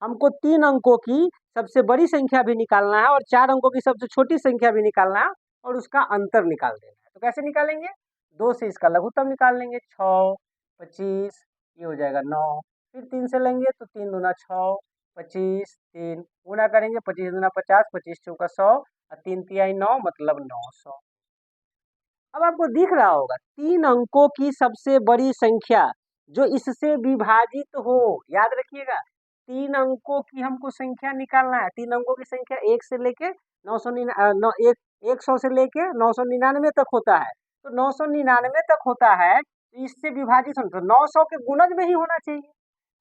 Speaker 1: हमको 3 अंकों की सबसे बड़ी संख्या भी निकालना है और 4 अंकों की सबसे छोटी संख्या भी निकालना है, और उसका अंतर निकाल देना है। तो कैसे निकालेंगे? 2 से इसका लघुत्तम निकाल लेंगे, 6, 25, ये हो जाएगा 9, फिर 3 से लेंगे तो 3 दूना 6, 25 3 गुना करेंगे, 25 दूना 50, 25 चौका 100 और 3 तिहाई 9 मतलब 900। अब आपको दिख रहा होगा 3 अंकों की सबसे बड़ी संख्या जो इससे विभाजित हो, याद रखिएगा 3 अंकों की हमको संख्या निकालना है। 3 अंकों की संख्या 1 से लेके 100 से लेके 999 तक होता है। तो 999 तक होता है तो इससे विभाजित होना, तो 900 के गुणज में ही होना चाहिए।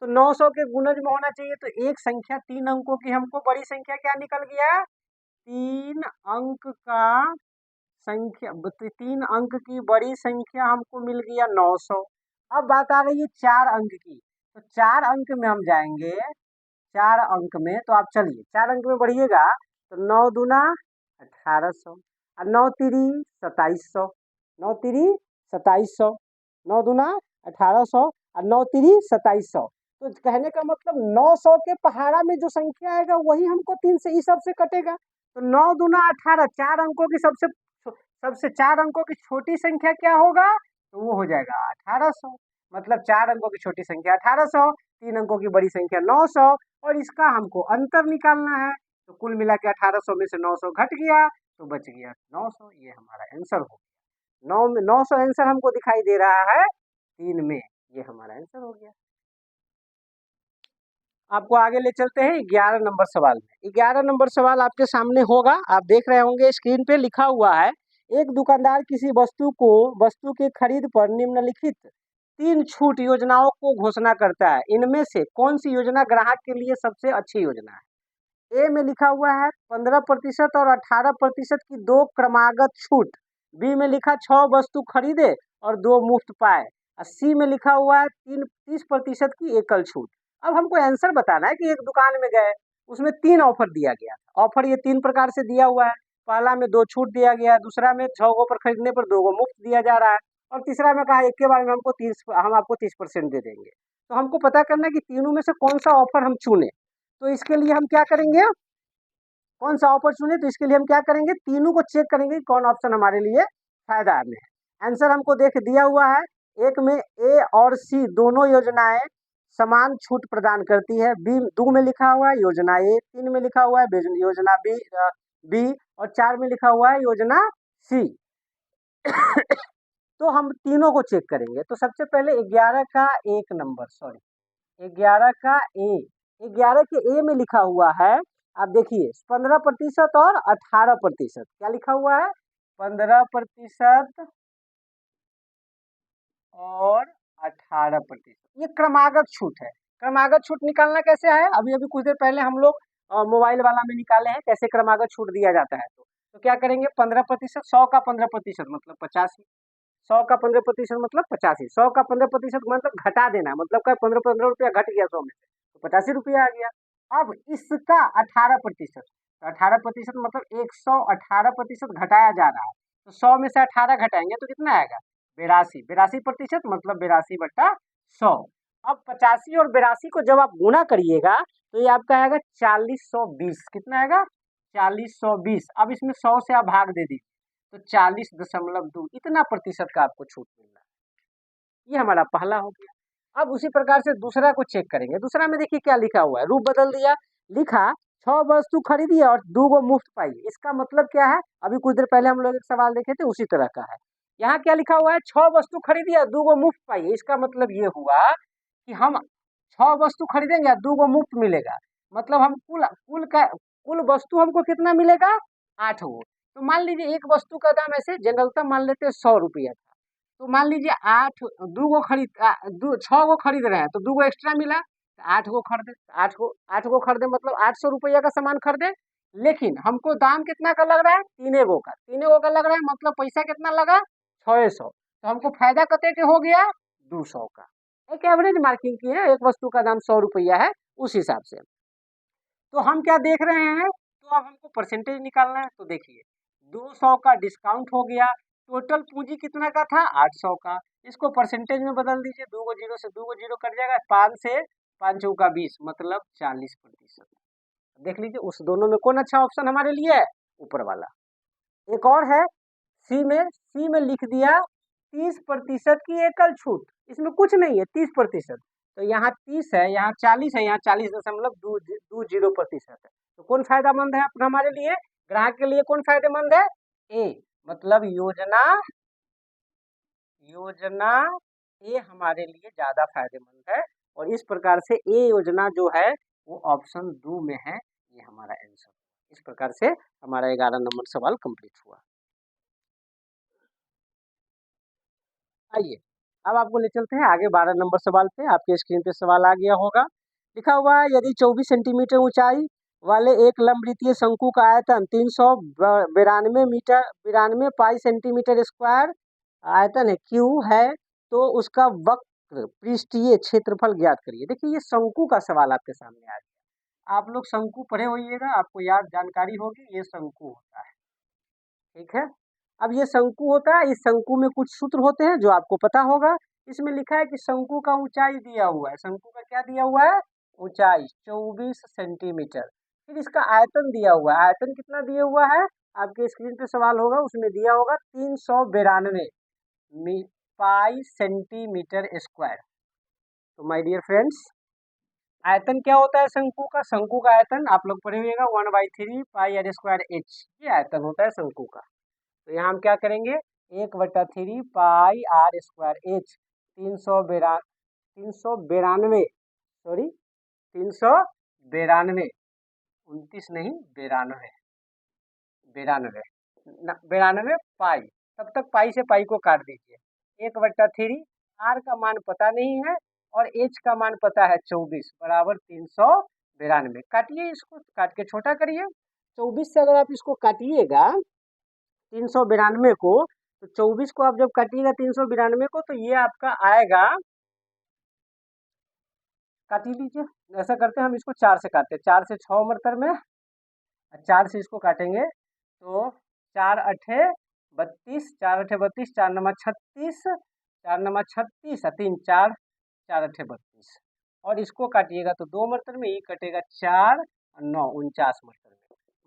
Speaker 1: तो 900 के गुणज में होना चाहिए, तो एक संख्या 3 अंकों की हमको बड़ी संख्या क्या निकल गया, 3 अंक का संख्या, 3 अंक की बड़ी संख्या हमको मिल गया 900। अब बात आ रही है 4 अंक की, तो 4 अंक में हम जाएंगे, 4 अंक में तो आप चलिए 4 अंक में बढ़िएगा, तो 9 दूना 1800 और 9 तिरी 2700, 9 तिरी 2700, 9 दूना 1800 और 9 तिरी 2700। तो कहने का मतलब 900 के पहाड़ा में जो संख्या आएगा वही हमको 3 से इस सब से कटेगा। तो 9 दूना 18, 4 अंकों की सबसे सबसे 4 अंकों की छोटी संख्या क्या होगा, तो वो हो जाएगा 1800। मतलब 4 अंकों की छोटी संख्या 1800, 3 अंकों की बड़ी संख्या 900, और इसका हमको अंतर निकालना है। तो कुल मिला के 1800 में से 900 घट गया तो बच गया 900। ये हमारा आंसर हो गया। 9 में 900 आंसर हमको दिखाई दे रहा है 3 में, ये हमारा आंसर हो गया। आपको आगे ले चलते हैं 11 नंबर सवाल में। 11 नंबर सवाल आपके सामने होगा, आप देख रहे होंगे स्क्रीन पे लिखा हुआ है, एक दुकानदार किसी वस्तु के खरीद पर निम्नलिखित 3 छूट योजनाओं को घोषणा करता है, इनमें से कौन सी योजना ग्राहक के लिए सबसे अच्छी योजना है। ए में लिखा हुआ है 15% और 18% की 2 क्रमागत छूट, बी में लिखा 6 वस्तु खरीदे और 2 मुफ्त पाए, और सी में लिखा हुआ है 30% की एकल छूट। अब हमको आंसर बताना है कि एक दुकान में गए, उसमें 3 ऑफर दिया गया। ऑफर ये 3 प्रकार से दिया हुआ है, पहला में 2 छूट दिया गया है, दूसरा में 6 गो पर खरीदने पर 2 गो मुफ्त दिया जा रहा है, और तीसरा में कहा एक के बारे में हम आपको 30% दे देंगे। तो हमको पता करना है कि तीनों में से कौन सा ऑफर हम चुने। तो इसके लिए हम क्या करेंगे, कौन सा ऑफर चुने, तो इसके लिए हम क्या करेंगे, तीनों को चेक करेंगे कौन ऑप्शन हमारे लिए फायदा में है। आंसर हमको देख दिया हुआ है, एक में ए और सी दोनों योजनाएं समान छूट प्रदान करती है, बी 2 में लिखा हुआ है योजना ए, 3 में लिखा हुआ है योजना बी और 4 में लिखा हुआ है योजना सी। तो हम तीनों को चेक करेंगे। तो सबसे पहले 11 का 1 नंबर, सॉरी 11 का ए, 11 के ए में लिखा हुआ है, आप देखिए 15% और 18%, क्या लिखा हुआ है 15% और 18%, ये क्रमागत छूट है। क्रमागत छूट निकालना कैसे है, अभी अभी कुछ देर पहले हम लोग मोबाइल वाला में निकाले हैं कैसे क्रमागत छूट दिया जाता है। तो क्या करेंगे 15%, 100 का 15% मतलब 85, 100 का 15% मतलब 85, 100 का 15% मतलब घटा देना, मतलब का 15 रुपया घट गया 100 में से तो 85 रुपया आ गया। अब इसका 18%, तो 18% मतलब 118% घटाया जा रहा है, तो 100 में से 18 घटाएंगे तो कितना आएगा 82, 82% मतलब 82/100। अब 85 और 82 को जब आप गुना करिएगा तो ये आपका आएगा 4020, कितना आएगा 4020। अब इसमें 100 से आप भाग दे दीजिए तो 40.2, इतना प्रतिशत का आपको छूट मिल रहा है। ये हमारा पहला हो गया। अब उसी प्रकार से दूसरा को चेक करेंगे। दूसरा में देखिए क्या लिखा हुआ है, रूप बदल दिया, लिखा 6 वस्तु खरीदी और 2 गो मुफ्त पाई। इसका मतलब क्या है, अभी कुछ देर पहले हम लोग एक सवाल देखे थे उसी तरह का है। यहाँ क्या लिखा हुआ है 6 वस्तु खरीदी और 2 गो मुफ्त पाई। इसका मतलब ये हुआ कि हम 6 वस्तु खरीदेंगे और 2 गो मुफ्त मिलेगा, मतलब हम कुल वस्तु हमको कितना मिलेगा 8 गो। तो मान लीजिए एक वस्तु का दाम ऐसे जनरलता मान लेते हैं 100 रुपया था, तो मान लीजिए 6 गो खरीद रहे हैं तो 2 गो एक्स्ट्रा मिला, 8 गो खरीदे, 8 गो खरीदे मतलब 800 रुपया का सामान खरीदे। लेकिन हमको दाम कितना का लग रहा है, 3 गो का, 3 गो का लग रहा है, मतलब पैसा कितना लगा 600, तो हमको फायदा कते के हो गया 200 का। एक एवरेज मार्किंग की है, एक वस्तु का दाम 100 रुपया है उस हिसाब से। तो हम क्या देख रहे हैं, तो अब हमको परसेंटेज निकालना है। तो देखिए 200 का डिस्काउंट हो गया, टोटल पूंजी कितना का था 800 का, इसको परसेंटेज में बदल दीजिए, 2 गो जीरो से 2 गो जीरो कट जाएगा, 5 से 5 चौका 20 मतलब 40%। देख लीजिए उस दोनों में कौन अच्छा ऑप्शन हमारे लिए है, ऊपर वाला। एक और है सी में लिख दिया 30% की एकल छूट, इसमें कुछ नहीं है 30%। तो यहाँ 30 है, यहाँ 40 है, यहाँ 40.20% है। तो कौन फायदेमंद है अपना हमारे लिए, ग्राहक के लिए कौन फायदेमंद है? ए, मतलब योजना ए हमारे लिए ज्यादा फायदेमंद है। और इस प्रकार से ए योजना जो है वो ऑप्शन 2 में है, ये हमारा आंसर। इस प्रकार से हमारा 11 नंबर सवाल कंप्लीट हुआ। आइए अब आपको ले चलते हैं आगे 12 नंबर सवाल पे। आपके स्क्रीन पे सवाल आ गया होगा, लिखा हुआ है यदि 24 सेंटीमीटर ऊंचाई वाले एक लंबवृत्तीय शंकु का आयतन 392 पाई सेंटीमीटर स्क्वायर आयतन है क्यू है, तो उसका वक्र पृष्ठीय क्षेत्रफल ज्ञात करिए। देखिए ये शंकु का सवाल आपके सामने आ गया। आप लोग शंकु पढ़े होइएगा, आपको याद जानकारी होगी, ये शंकु होता है, ठीक है। अब ये शंकु होता है, इस शंकु में कुछ सूत्र होते हैं जो आपको पता होगा। इसमें लिखा है कि शंकु का ऊंचाई दिया हुआ है, शंकु का क्या दिया हुआ है, ऊंचाई 24 सेंटीमीटर। फिर इसका आयतन दिया हुआ है, आयतन कितना दिया हुआ है, आपके स्क्रीन पे सवाल होगा, उसमें दिया होगा 392 पाई सेंटीमीटर स्क्वायर। तो माय डियर फ्रेंड्स, आयतन क्या होता है शंकु का, शंकु का आयतन आप लोग पढ़े हुएगा 1/3 पाई आर स्क्वायर एच, ये आयतन होता है शंकु का। तो यहाँ हम क्या करेंगे, 1/3 पाई आर स्क्वायर एच 392 सॉरी 392 29 नहीं 92 पाई, तब तक पाई से पाई को काट दीजिए। 1/3 आर का मान पता नहीं है और एच का मान पता है 24 बराबर 392। काटिए, इसको काट के छोटा करिए। 24 से अगर आप इसको काटिएगा 392 को, तो 24 को आप जब काटिएगा 392 को, तो ये आपका आएगा, काट ही लीजिए। ऐसा करते हैं हम, इसको 4 से काटते हैं, 4 से 6 मरतर में, 4 से इसको काटेंगे तो 4 अठे 32, 4 अठे 32, 4 नमा 36, 4 नमा 36 और 3 4, 4 अठे 32। और इसको काटिएगा तो 2 मरतर में, ये कटेगा 4 और 9 49 मरतर में।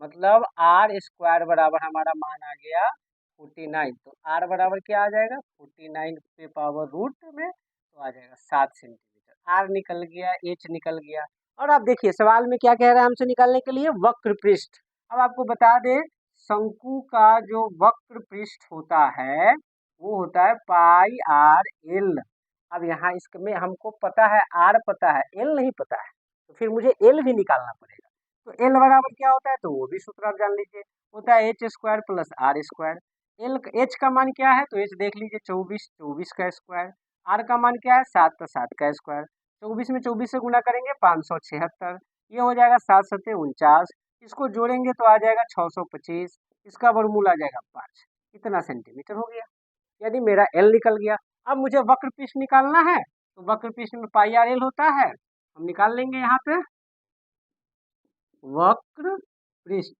Speaker 1: मतलब आर स्क्वायर बराबर हमारा मान आ गया 49। तो आर बराबर क्या आ जाएगा, 49 पे पावर रूट में तो आ जाएगा 7 सेंटीमीटर। आर निकल गया, एच निकल गया। और आप देखिए सवाल में क्या कह रहा है हमसे निकालने के लिए, वक्र पृष्ठ। अब आपको बता दें, शंकु का जो वक्र पृष्ठ होता है वो होता है पाई आर एल। अब यहाँ इसमें हमको पता है आर पता है, एल नहीं पता है, तो फिर मुझे एल भी निकालना पड़ेगा। तो एल बराबर क्या होता है, तो वो भी सूत्र आप जान लीजिए, होता है H square plus R square. L H का मान क्या है, तो एच देख लीजिए 24, 24 का स्क्वायर। आर का मान क्या है 7, तो 7 का स्क्वायर। 24 में 24 से गुना करेंगे 576, ये हो जाएगा 7 सत्ते 49। इसको जोड़ेंगे तो आ जाएगा 625, इसका वर्गमूल आ जाएगा 5। कितना सेंटीमीटर हो गया, यदि मेरा एल निकल गया। अब मुझे वक्र पृष्ठ निकालना है, तो वक्र पृष्ठ में पाई आर एल होता है, हम निकाल लेंगे यहाँ पे वक्र पृष्ठ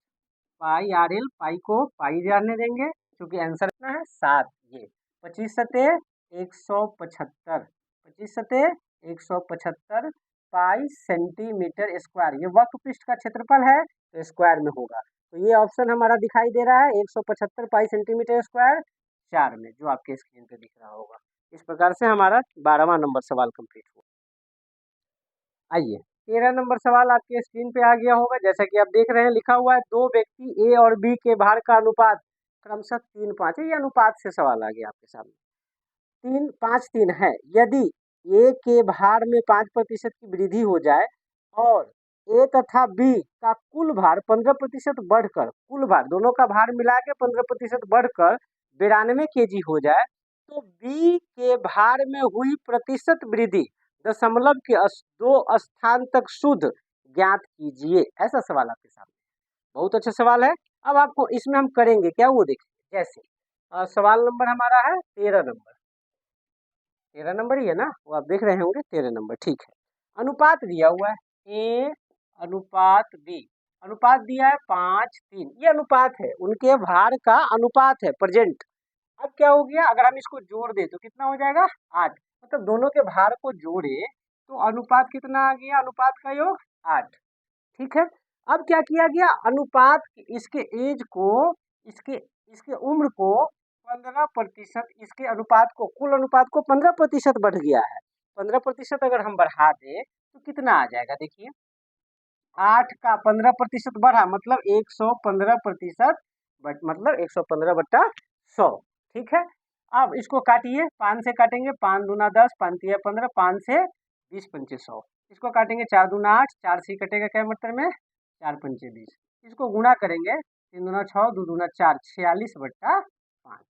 Speaker 1: पाई आर एल, पाई को पाई जाने देंगे क्योंकि आंसर इतना है 7। ये 25 सते 175, 25 सते 175 पाई सेंटीमीटर स्क्वायर, ये वक्र पृष्ठ का क्षेत्रफल है तो स्क्वायर में होगा। तो ये ऑप्शन हमारा दिखाई दे रहा है 175 पाई सेंटीमीटर स्क्वायर 4 में, जो आपके स्क्रीन पे दिख रहा होगा। इस प्रकार से हमारा 12वां नंबर सवाल कंप्लीट हुआ। आइए 13 नंबर सवाल आपके स्क्रीन पे आ गया होगा। जैसा कि आप देख रहे हैं, लिखा हुआ है दो व्यक्ति ए और बी के भार का अनुपात क्रमशः 3:5 है। ये अनुपात से सवाल आ गया आपके सामने, 3:5:3 है। यदि ए के भार में 5% की वृद्धि हो जाए और ए तथा बी का कुल भार 15% बढ़कर, कुल भार दोनों का भार मिला के 15% बढ़कर 92 kg हो जाए, तो बी के भार में हुई प्रतिशत वृद्धि दशमलव के 2 स्थान तक शुद्ध ज्ञात कीजिए। ऐसा सवाल आपके सामने, बहुत अच्छा सवाल है। अब आपको इसमें हम करेंगे क्या वो देखिए। जैसे सवाल नंबर हमारा है 13 नंबर, 13 नंबर ही है ना, वो आप देख रहे होंगे 13 नंबर, ठीक है। अनुपात दिया हुआ है ए अनुपात बी, अनुपात दिया है 5:3, ये अनुपात है, उनके भार का अनुपात है प्रेजेंट। अब क्या हो गया, अगर हम इसको जोड़ दे तो कितना हो जाएगा 8, मतलब दोनों के भार को जोड़े तो अनुपात कितना आ गया, अनुपात का योग 8, ठीक है। अब क्या किया गया, अनुपात इसके एज को, इसके इसके उम्र को 15%, इसके अनुपात को, कुल अनुपात को 15% बढ़ गया है। 15% अगर हम बढ़ा दें तो कितना आ जाएगा, देखिए 8 का 15% बढ़ा मतलब 115%, मतलब 115/100, ठीक है। अब इसको काटिए, 5 से काटेंगे, 5 दूना 10, 5 तिया 15, 5 से 20 पंचे 100, इसको काटेंगे 4 दूना 8, 4 से कटेगा क्या मतलब में 4 पंचे 20, इसको गुणा करेंगे 3 दूना 6, 2 दूना 4, 46/5,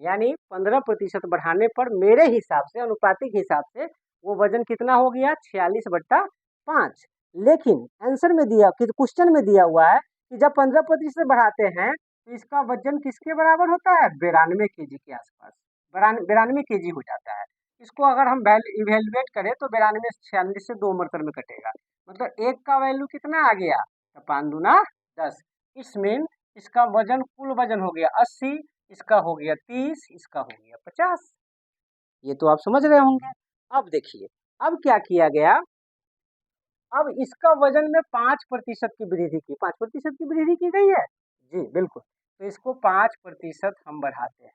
Speaker 1: यानी 15% बढ़ाने पर मेरे हिसाब से, अनुपातिक हिसाब से वो वजन कितना हो गया 46/5। लेकिन आंसर में दिया कि क्वेश्चन में दिया हुआ है कि जब 15% बढ़ाते हैं तो इसका वजन किसके बराबर होता है, 92 केजी के आसपास, 92 केजी हो जाता है। इसको अगर हम इवेल्युएट करें तो 92 46 से 2 मरतब में कटेगा, मतलब एक का वैल्यू कितना आ गया, तो 5 दूना 10, इस मीन इसका वजन, कुल वजन हो गया 80, इसका हो गया 30, इसका हो गया 50। ये तो आप समझ रहे होंगे। अब देखिए, अब क्या किया गया, अब इसका वजन में 5% की वृद्धि की, 5% की वृद्धि की गई है जी, बिल्कुल। तो इसको 5% हम बढ़ाते हैं,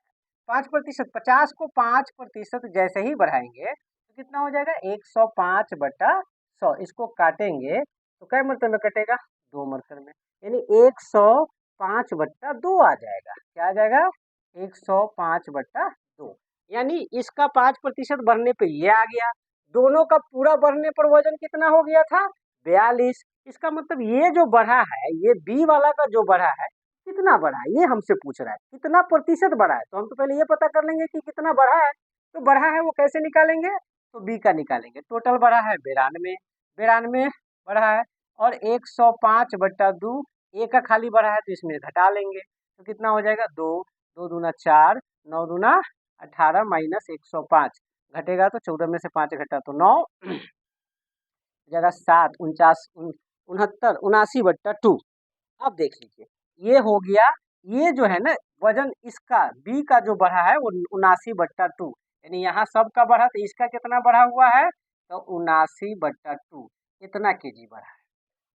Speaker 1: 5%, 50 को 5% जैसे ही बढ़ाएंगे तो कितना हो जाएगा 105/100, इसको काटेंगे तो कै मरतब में कटेगा, 2 मरतब में, यानी 105/2 आ जाएगा, क्या आ जाएगा 105/2, यानी इसका 5% बढ़ने पे ये आ गया, दोनों का पूरा बढ़ने पर वजन कितना हो गया था 42। इसका मतलब ये जो बढ़ा है, ये बी वाला का जो बढ़ा है कितना बढ़ा है, ये हमसे पूछ रहा है कितना प्रतिशत बढ़ा है, तो हम तो पहले ये पता कर लेंगे कि कितना बढ़ा है। तो बढ़ा है वो कैसे निकालेंगे, तो बी का निकालेंगे, टोटल बढ़ा है 92, 92 बढ़ा है, और 105/2, ए का खाली बढ़ा है तो इसमें घटा लेंगे तो कितना हो जाएगा 2, 2 दूना 4, 9 दूना 18 माइनस 105, घटेगा तो 14 में से 5 घटा तो 9, जगह 7, 49, 69, 79/2। अब देख लीजिए, ये हो गया, ये जो है ना वजन इसका बी का जो बढ़ा है वो 79/2, यानी यहाँ सबका बढ़ा तो इसका कितना बढ़ा हुआ है, तो 79/2, इतना केजी बढ़ा है।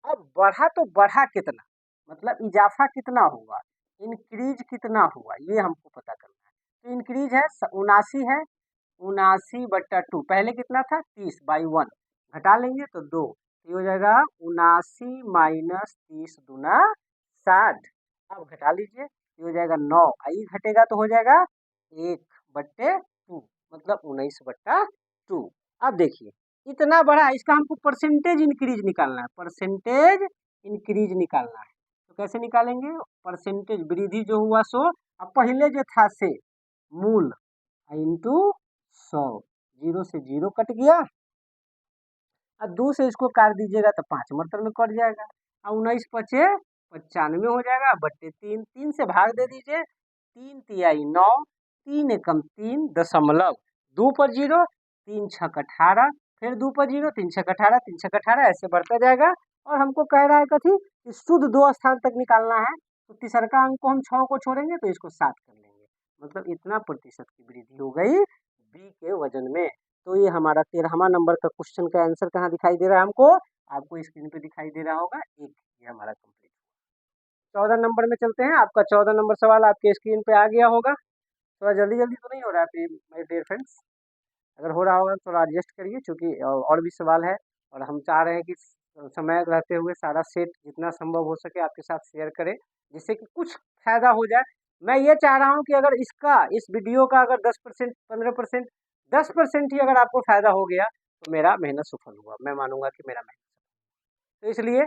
Speaker 1: अब बढ़ा तो बढ़ा कितना, मतलब इजाफा कितना हुआ, इंक्रीज कितना हुआ, ये हमको पता करना है। तो इंक्रीज है 79 है, 79/2, पहले कितना था 30/1, घटा लेंगे तो 2, ये हो जाएगा 79 माइनस 30 दूना 60, अब घटा लीजिए, ये हो जाएगा 9, आई घटेगा तो हो जाएगा 1/2, मतलब 19/2। अब देखिए इतना बड़ा, इसका हमको परसेंटेज इंक्रीज निकालना है, परसेंटेज इंक्रीज निकालना है, तो कैसे निकालेंगे, परसेंटेज वृद्धि जो हुआ सो, अब पहले जो था से मूल इंटू 100, 0 से 0 कट गया, और 2 से इसको काट दीजिएगा तो 5 मरतब में कट जाएगा, और 19 पचे 95 हो जाएगा, बट्टे 3, 3 से भाग दे दीजिए, 3 तिहाई 9, 3 एकम 3 दशमलव 2 पर 0, 3 छक 18, फिर 2 पर 0, 3 छक 18, 3 छक 18, ऐसे बढ़ता जाएगा। और हमको कह रहा है कथी कि शुद्ध 2 स्थान तक निकालना है, तो तीसरका अंक को हम 6 को छोड़ेंगे तो इसको 7 कर लेंगे, मतलब इतना प्रतिशत की वृद्धि हो गई बी के वजन में। तो ये हमारा 13वां नंबर का क्वेश्चन का आंसर कहाँ दिखाई दे रहा है हमको, आपको स्क्रीन पे दिखाई दे रहा होगा, एक ये हमारा कंप्लीट। 14 नंबर में चलते हैं, आपका 14 नंबर सवाल आपके स्क्रीन पे आ गया होगा, थोड़ा जल्दी जल्दी तो नहीं हो रहा है माय डियर फ्रेंड्स, अगर हो रहा होगा तो थोड़ा एडजस्ट करिए, क्योंकि और भी सवाल है और हम चाह रहे हैं कि समय रहते हुए सारा सेट जितना संभव हो सके आपके साथ शेयर करें, जिससे कि कुछ फायदा हो जाए। मैं ये चाह रहा हूँ कि अगर इस वीडियो का अगर 10%, 15%, 10% ही अगर आपको फायदा हो गया तो मेरा मेहनत सफल हुआ, मैं मानूंगा कि मेरा मेहनत, तो इसलिए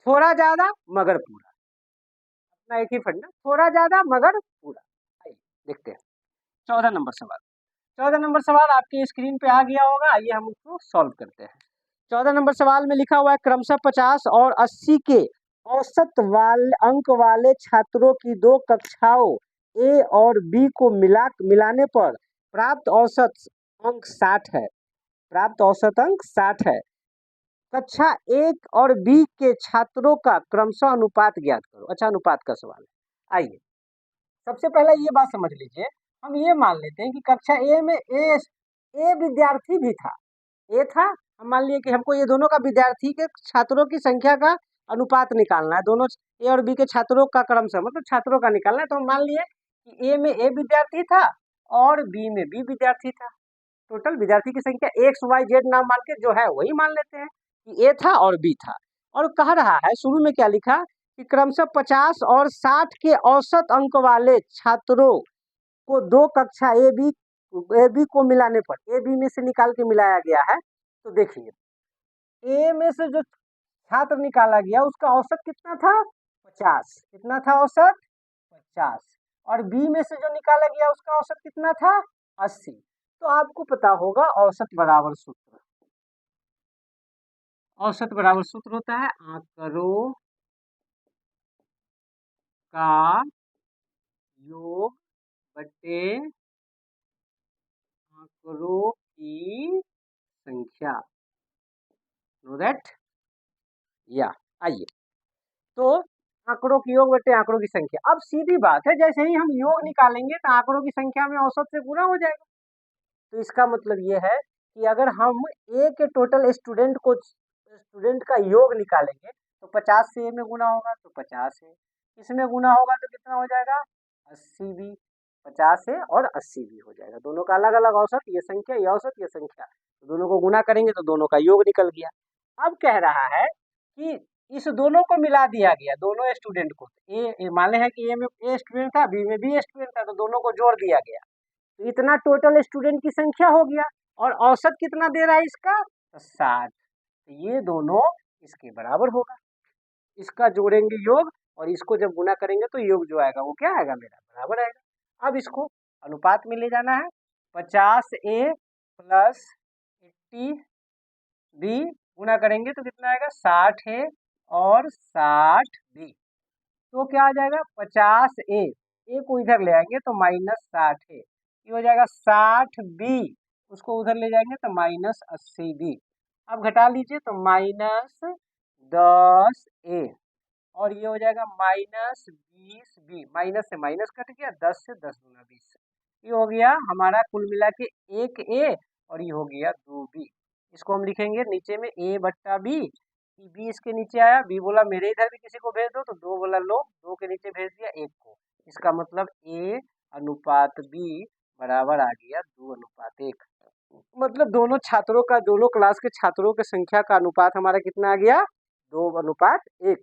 Speaker 1: थोड़ा ज़्यादा मगर पूरा, अपना एक ही फंडा, थोड़ा ज़्यादा मगर पूरा। आइए देखते हैं 14 नंबर सवाल। 14 नंबर सवाल आपके स्क्रीन पे आ गया होगा, आइए हम उसको सॉल्व करते हैं। 14 नंबर सवाल में लिखा हुआ है क्रमशः 50 और 80 के औसत अंक वाले छात्रों की 2 कक्षाओं ए और बी को मिलाने पर प्राप्त औसत अंक 60 है, प्राप्त औसत अंक 60 है। कक्षा 1 और बी के छात्रों का क्रमशः अनुपात ज्ञात करो। अच्छा, अनुपात का सवाल है। आइए सबसे पहले ये बात समझ लीजिए, हम ये मान लेते हैं कि कक्षा ए में ए विद्यार्थी भी था, ए था, हम मान लिए कि हमको ये दोनों का विद्यार्थी के छात्रों की संख्या का अनुपात निकालना है, दोनों ए और बी के छात्रों का क्रमशः मतलब छात्रों का निकालना है, तो हम मान लिए कि ए में ए विद्यार्थी था और बी में बी विद्यार्थी था। टोटल विद्यार्थी की संख्या XYZ नाम मान के जो है वही मान लेते हैं कि A था और B था। और कह रहा है शुरू में क्या लिखा कि क्रमशः 50 और 60 के औसत अंक वाले छात्रों को दो कक्षा ए बी को मिलाने पर ए बी में से निकाल के मिलाया गया है। तो देखिए ए में से जो छात्र निकाला गया उसका औसत कितना था 50, कितना था औसत 50, और बी में से जो निकाला गया उसका औसत कितना था 80। तो आपको पता होगा औसत बराबर सूत्र, औसत बराबर सूत्र होता है आंकड़ों का योग बटे आंकड़ों की संख्या। नो दैट या आइए, तो आंकड़ों की योग बटे आंकड़ों की संख्या। अब सीधी बात है, जैसे ही हम योग निकालेंगे तो आंकड़ों की संख्या में औसत से गुणा हो जाएगा। तो इसका मतलब ये है कि अगर हम ए के टोटल स्टूडेंट का योग निकालेंगे तो 50 से ए में गुना होगा तो 50 है, इसमें गुना होगा तो कितना हो जाएगा 80 भी, 50 है और 80 भी हो जाएगा। दोनों का अलग अलग औसत, ये संख्या ये औसत ये संख्या, तो दोनों को गुना करेंगे तो दोनों का योग निकल गया। अब कह रहा है कि इस दोनों को मिला दिया गया, दोनों स्टूडेंट को, ए मान है कि ए में ए स्टूडेंट था, बी में बी स्टूडेंट था, तो दोनों को जोड़ दिया गया, तो इतना टोटल स्टूडेंट की संख्या हो गया। और औसत कितना दे रहा है इसका तो 60, तो ये दोनों इसके बराबर होगा। इसका जोड़ेंगे योग और इसको जब गुना करेंगे तो योग जो आएगा वो क्या आएगा मेरा बराबर आएगा। अब इसको अनुपात में ले जाना है, 50A प्लस 80B गुना करेंगे तो कितना आएगा 60A और 60B, तो क्या आ जाएगा 50A, ए को इधर ले आएंगे तो -60A, ये हो जाएगा 60B, उसको उधर ले जाएंगे तो -80B। अब घटा लीजिए तो -10A और ये हो जाएगा -20B, माइनस से माइनस कट गया, 10 से 10 गुना 20, ये हो गया हमारा कुल मिला के 1A और ये हो गया 2B। इसको हम लिखेंगे नीचे में A बट्टा B, बी इसके नीचे आया, बी बोला मेरे इधर भी किसी को भेज दो, तो 2 बोला लो, 2 के नीचे भेज दिया 1 को। इसका मतलब A अनुपात B बराबर आ गया 2:1, मतलब दोनों छात्रों का, दोनों क्लास के छात्रों की संख्या का अनुपात हमारा कितना आ गया 2:1।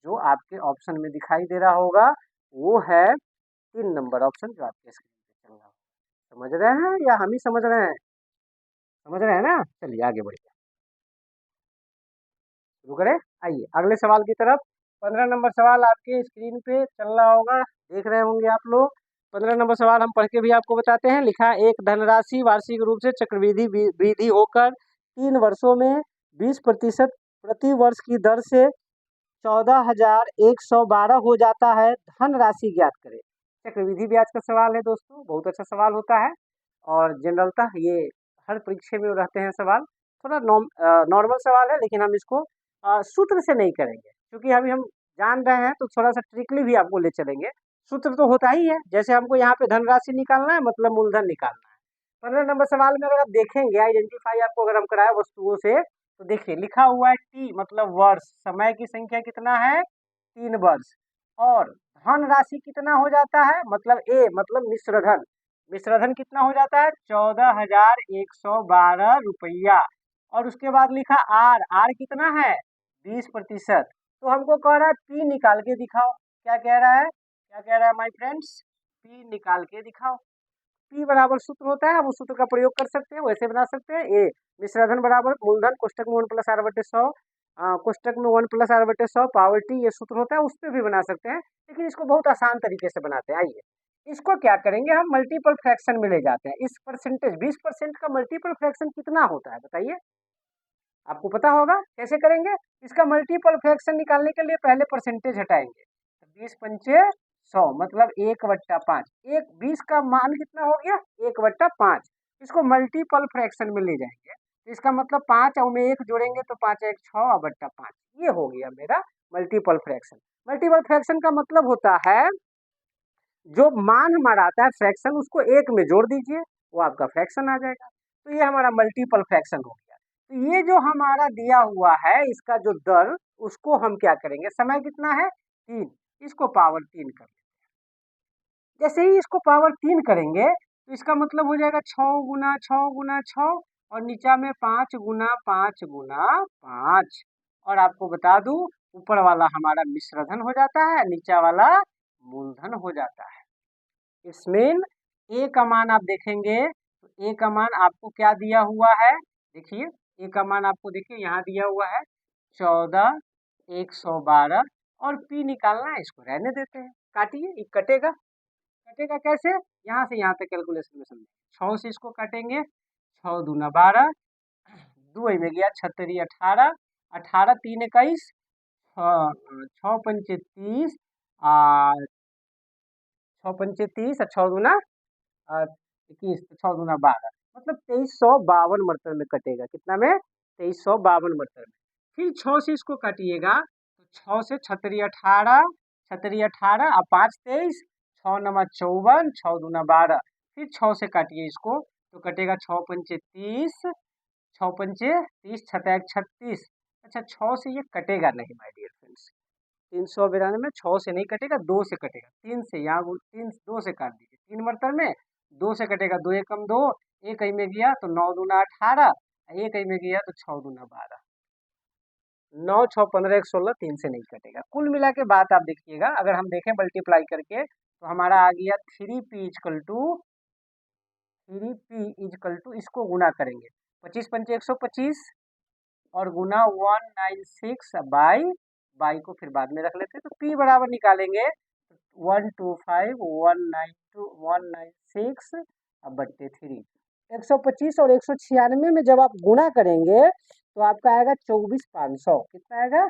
Speaker 1: जो आपके ऑप्शन में दिखाई दे रहा होगा वो है 3 नंबर ऑप्शन जो आपके स्क्रीन पे चल रहा होगा। समझ रहे हैं या हम ही समझ रहे हैं? समझ रहे हैं ना, चलिए आगे बढ़िए, शुरू करें। आइए अगले सवाल की तरफ। 15 नंबर सवाल आपके स्क्रीन पे चल रहा होगा, देख रहे होंगे आप लोग। 15 नंबर सवाल हम पढ़ के भी आपको बताते हैं। लिखा एक धनराशि वार्षिक रूप से चक्रवृद्धि वृद्धि होकर 3 वर्षों में 20% प्रति वर्ष की दर से 14,112 हो जाता है, धनराशि ज्ञात करें। चक्रवृद्धि ब्याज का सवाल है दोस्तों, बहुत अच्छा सवाल होता है और जनरलता ये हर परीक्षा में रहते हैं सवाल। थोड़ा नॉर्मल सवाल है लेकिन हम इसको सूत्र से नहीं करेंगे, क्योंकि अभी हम जान रहे हैं तो थोड़ा सा ट्रिकली भी आपको ले चलेंगे। सूत्र तो होता ही है, जैसे हमको यहाँ पे धनराशि निकालना है मतलब मूलधन निकालना है। 15 नंबर सवाल में अगर आप देखेंगे आइडेंटिफाई आपको अगर हम कराए वस्तुओं से, तो देखिए लिखा हुआ है टी मतलब वर्ष, समय की संख्या कितना है 3 वर्ष, और धन राशि कितना हो जाता है मतलब ए मतलब मिश्रधन, मिश्रधन कितना हो जाता है 14,112 रुपया। और उसके बाद लिखा आर, आर कितना है 20%। तो हमको कह रहा है पी निकाल के दिखाओ, क्या कह रहा है, क्या कह रहा है माय फ्रेंड्स, पी निकाल के दिखाओ। पी बराबर सूत्र होता है, हम उस सूत्र का प्रयोग कर सकते हैं, वैसे बना सकते हैं। ए मिश्रधन बराबर मूलधन कोष्टक में 1 + r/100, कोष्टक में 1 + r/100 पावर टी, ये सूत्र होता है, उस पर भी बना सकते हैं, लेकिन इसको बहुत आसान तरीके से बनाते हैं। आइए इसको क्या करेंगे हम मल्टीपल फ्रैक्शन में ले जाते हैं। इस परसेंटेज 20% का मल्टीपल फ्रैक्शन कितना होता है बताइए, आपको पता होगा कैसे करेंगे। इसका मल्टीपल फ्रैक्शन निकालने के लिए पहले परसेंटेज हटाएंगे, 20 पंचे 100 मतलब 1/5, 20 का मान कितना हो गया 1/5। इसको मल्टीपल फ्रैक्शन में ले जाएंगे तो इसका मतलब 5 और में 1 जोड़ेंगे तो 5 1 6/5, ये हो गया मेरा मल्टीपल फ्रैक्शन। मल्टीपल फ्रैक्शन का मतलब होता है जो मान हमारा आता है फ्रैक्शन उसको 1 में जोड़ दीजिए, वो आपका फ्रैक्शन आ जाएगा। तो ये हमारा मल्टीपल फ्रैक्शन हो गया। तो ये जो हमारा दिया हुआ है इसका जो दर, उसको हम क्या करेंगे, समय कितना है 3, इसको पावर 3 कर लेते हैं। जैसे ही इसको पावर 3 करेंगे तो इसका मतलब हो जाएगा 6 गुना 6 गुना 6 और नीचा में 5 गुना 5 गुना 5। और आपको बता दूं ऊपर वाला हमारा मिश्रधन हो जाता है, नीचा वाला मूलधन हो जाता है। इसमें ए का मान आप देखेंगे तो ए का मान आपको क्या दिया हुआ है, देखिए ए का मान आपको देखिए यहाँ दिया हुआ है 14, 112 और पी निकालना है, इसको रहने देते हैं। काटिए, ये कटेगा, कटेगा कैसे, यहाँ से यहाँ तक कैलकुलेशन में समझे। 6 से इसको काटेंगे, 6 दूना 12, 2 में गया 36 18, 18 3 21, 6 पंचे 30, 6 पंचे 30 और 6 दूना 21, 6 दूना 12, मतलब 2352 मरतब में कटेगा। कितना में, 2352 मरतब में। फिर 6 से इसको काटिएगा तो 6 से 36 18, 36 18 और 5 23, 6 नमा 54, 6 दूना 12। फिर 6 से काटिए इसको तो कटेगा 6 पंचे 30, 6 पंचे 30, 6 36। अच्छा 6 से ये कटेगा नहीं माय डियर फ्रेंड्स, 392 6 से नहीं कटेगा, 2 से कटेगा। 3 से यहाँ 3 2 से काट दीजिए, 3 मरतब में 2 से कटेगा, 2 एकम 2, एक ही में गया तो 9 दूना 18, एक ही में गया तो 6 दूना 12, 9 6 15 16, 3 से नहीं कटेगा। कुल मिला के बात आप देखिएगा, अगर हम देखें मल्टीप्लाई करके तो हमारा आ गया 3p is equal to 3p is equal to, इसको गुना करेंगे 25 पंचे 125 और गुना 196 बाई को फिर बाद में रख लेते हैं। तो p बराबर निकालेंगे 125 192 196 बट्टे 3, 125 और 196 में जब आप गुना करेंगे तो आपका आएगा 24,500। कितना आएगा,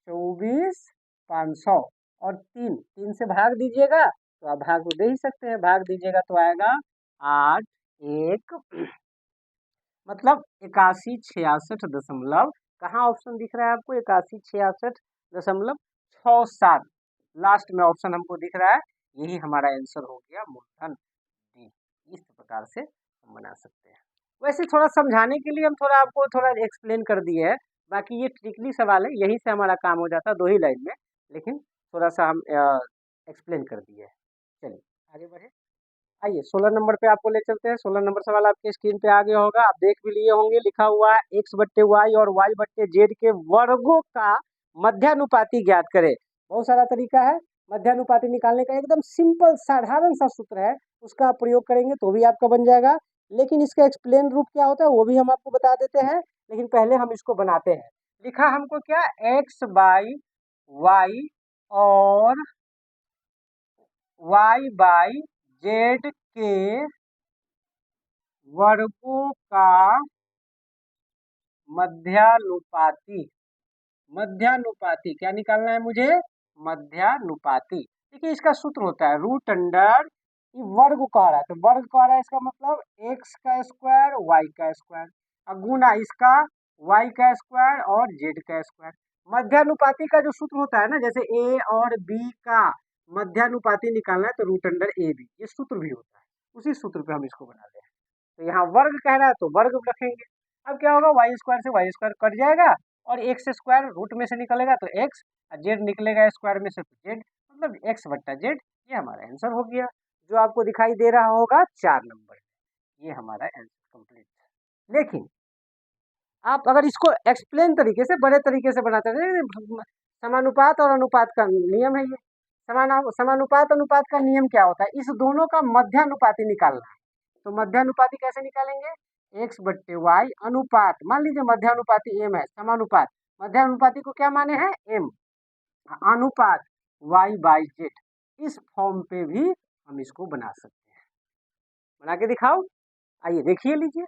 Speaker 1: 24,500 और 3 से भाग दीजिएगा तो आप भाग तो दे ही सकते हैं, भाग दीजिएगा तो आएगा 8 1, मतलब 8166 कहाँ ऑप्शन दिख रहा है आपको, 8166.67 लास्ट में ऑप्शन हमको दिख रहा है, यही हमारा आंसर हो गया मूलधन डी। इस प्रकार से हम बना सकते हैं। वैसे थोड़ा समझाने के लिए हम थोड़ा आपको थोड़ा एक्सप्लेन कर दिए है, बाकी ये ट्रिकली सवाल है, यही से हमारा काम हो जाता है 2 ही लाइन में, लेकिन थोड़ा सा हम एक्सप्लेन कर दिए है। चलिए आगे बढ़े, आइए 16 नंबर पे आपको ले चलते हैं। 16 नंबर सवाल आपके स्क्रीन पे आ गया होगा, आप देख भी लिए होंगे। लिखा हुआ है x बट्टे वाई और y बट्टे जेड के वर्गों का मध्यानुपाती ज्ञात करें। बहुत सारा तरीका है मध्यानुपाती निकालने का, एकदम सिंपल साधारण सा सूत्र है, उसका आप प्रयोग करेंगे तो भी आपका बन जाएगा। लेकिन इसका एक्सप्लेन रूप क्या होता है वो भी हम आपको बता देते हैं, लेकिन पहले हम इसको बनाते हैं। लिखा हमको क्या, x बाई वाई और y बाई जेड के वर्गों का मध्यानुपाती, मध्यानुपाती क्या निकालना है मुझे, मध्यानुपाती। देखिए इसका सूत्र होता है रूट अंडर, वर्ग कह रहा है तो वर्ग कह रहा है, इसका मतलब x का स्क्वायर y का स्क्वायर और गुना इसका y का स्क्वायर और z का स्क्वायर। मध्यानुपाती का जो सूत्र होता है ना, जैसे a और b का मध्यानुपाती निकालना है तो रूट अंडर ए बी, ये सूत्र भी होता है, उसी सूत्र पे हम इसको बना रहे हैं। तो यहाँ वर्ग कह रहा है तो वर्ग रखेंगे। अब क्या होगा, वाई स्क्वायर से वाई स्क्वायर कट जाएगा और एक्स स्क्वायर रूट में से निकलेगा तो एक्स और जेड निकलेगा स्क्वायर में से तो जेड, मतलब एक्स बट्टा जेड। ये हमारा आंसर हो गया, जो आपको दिखाई दे रहा होगा 4 नंबर, ये हमारा आंसर कंप्लीट है। लेकिन आप अगर इसको एक्सप्लेन तरीके से, बड़े तरीके से बनाते हैं, समानुपात और अनुपात का नियम है ये, समानुपात अनुपात का नियम क्या होता है, इस दोनों का मध्यानुपाती निकालना है। तो मध्यानुपाती कैसे निकालेंगे, x बट्टे वाई अनुपात, मान लीजिए मध्यानुपाती m है, समानुपात मध्यानुपाती को क्या माने हैं m, अनुपात y बाई जेड, इस फॉर्म पे भी हम इसको बना सकते हैं। बना के दिखाओ, आइए देखिए लीजिए।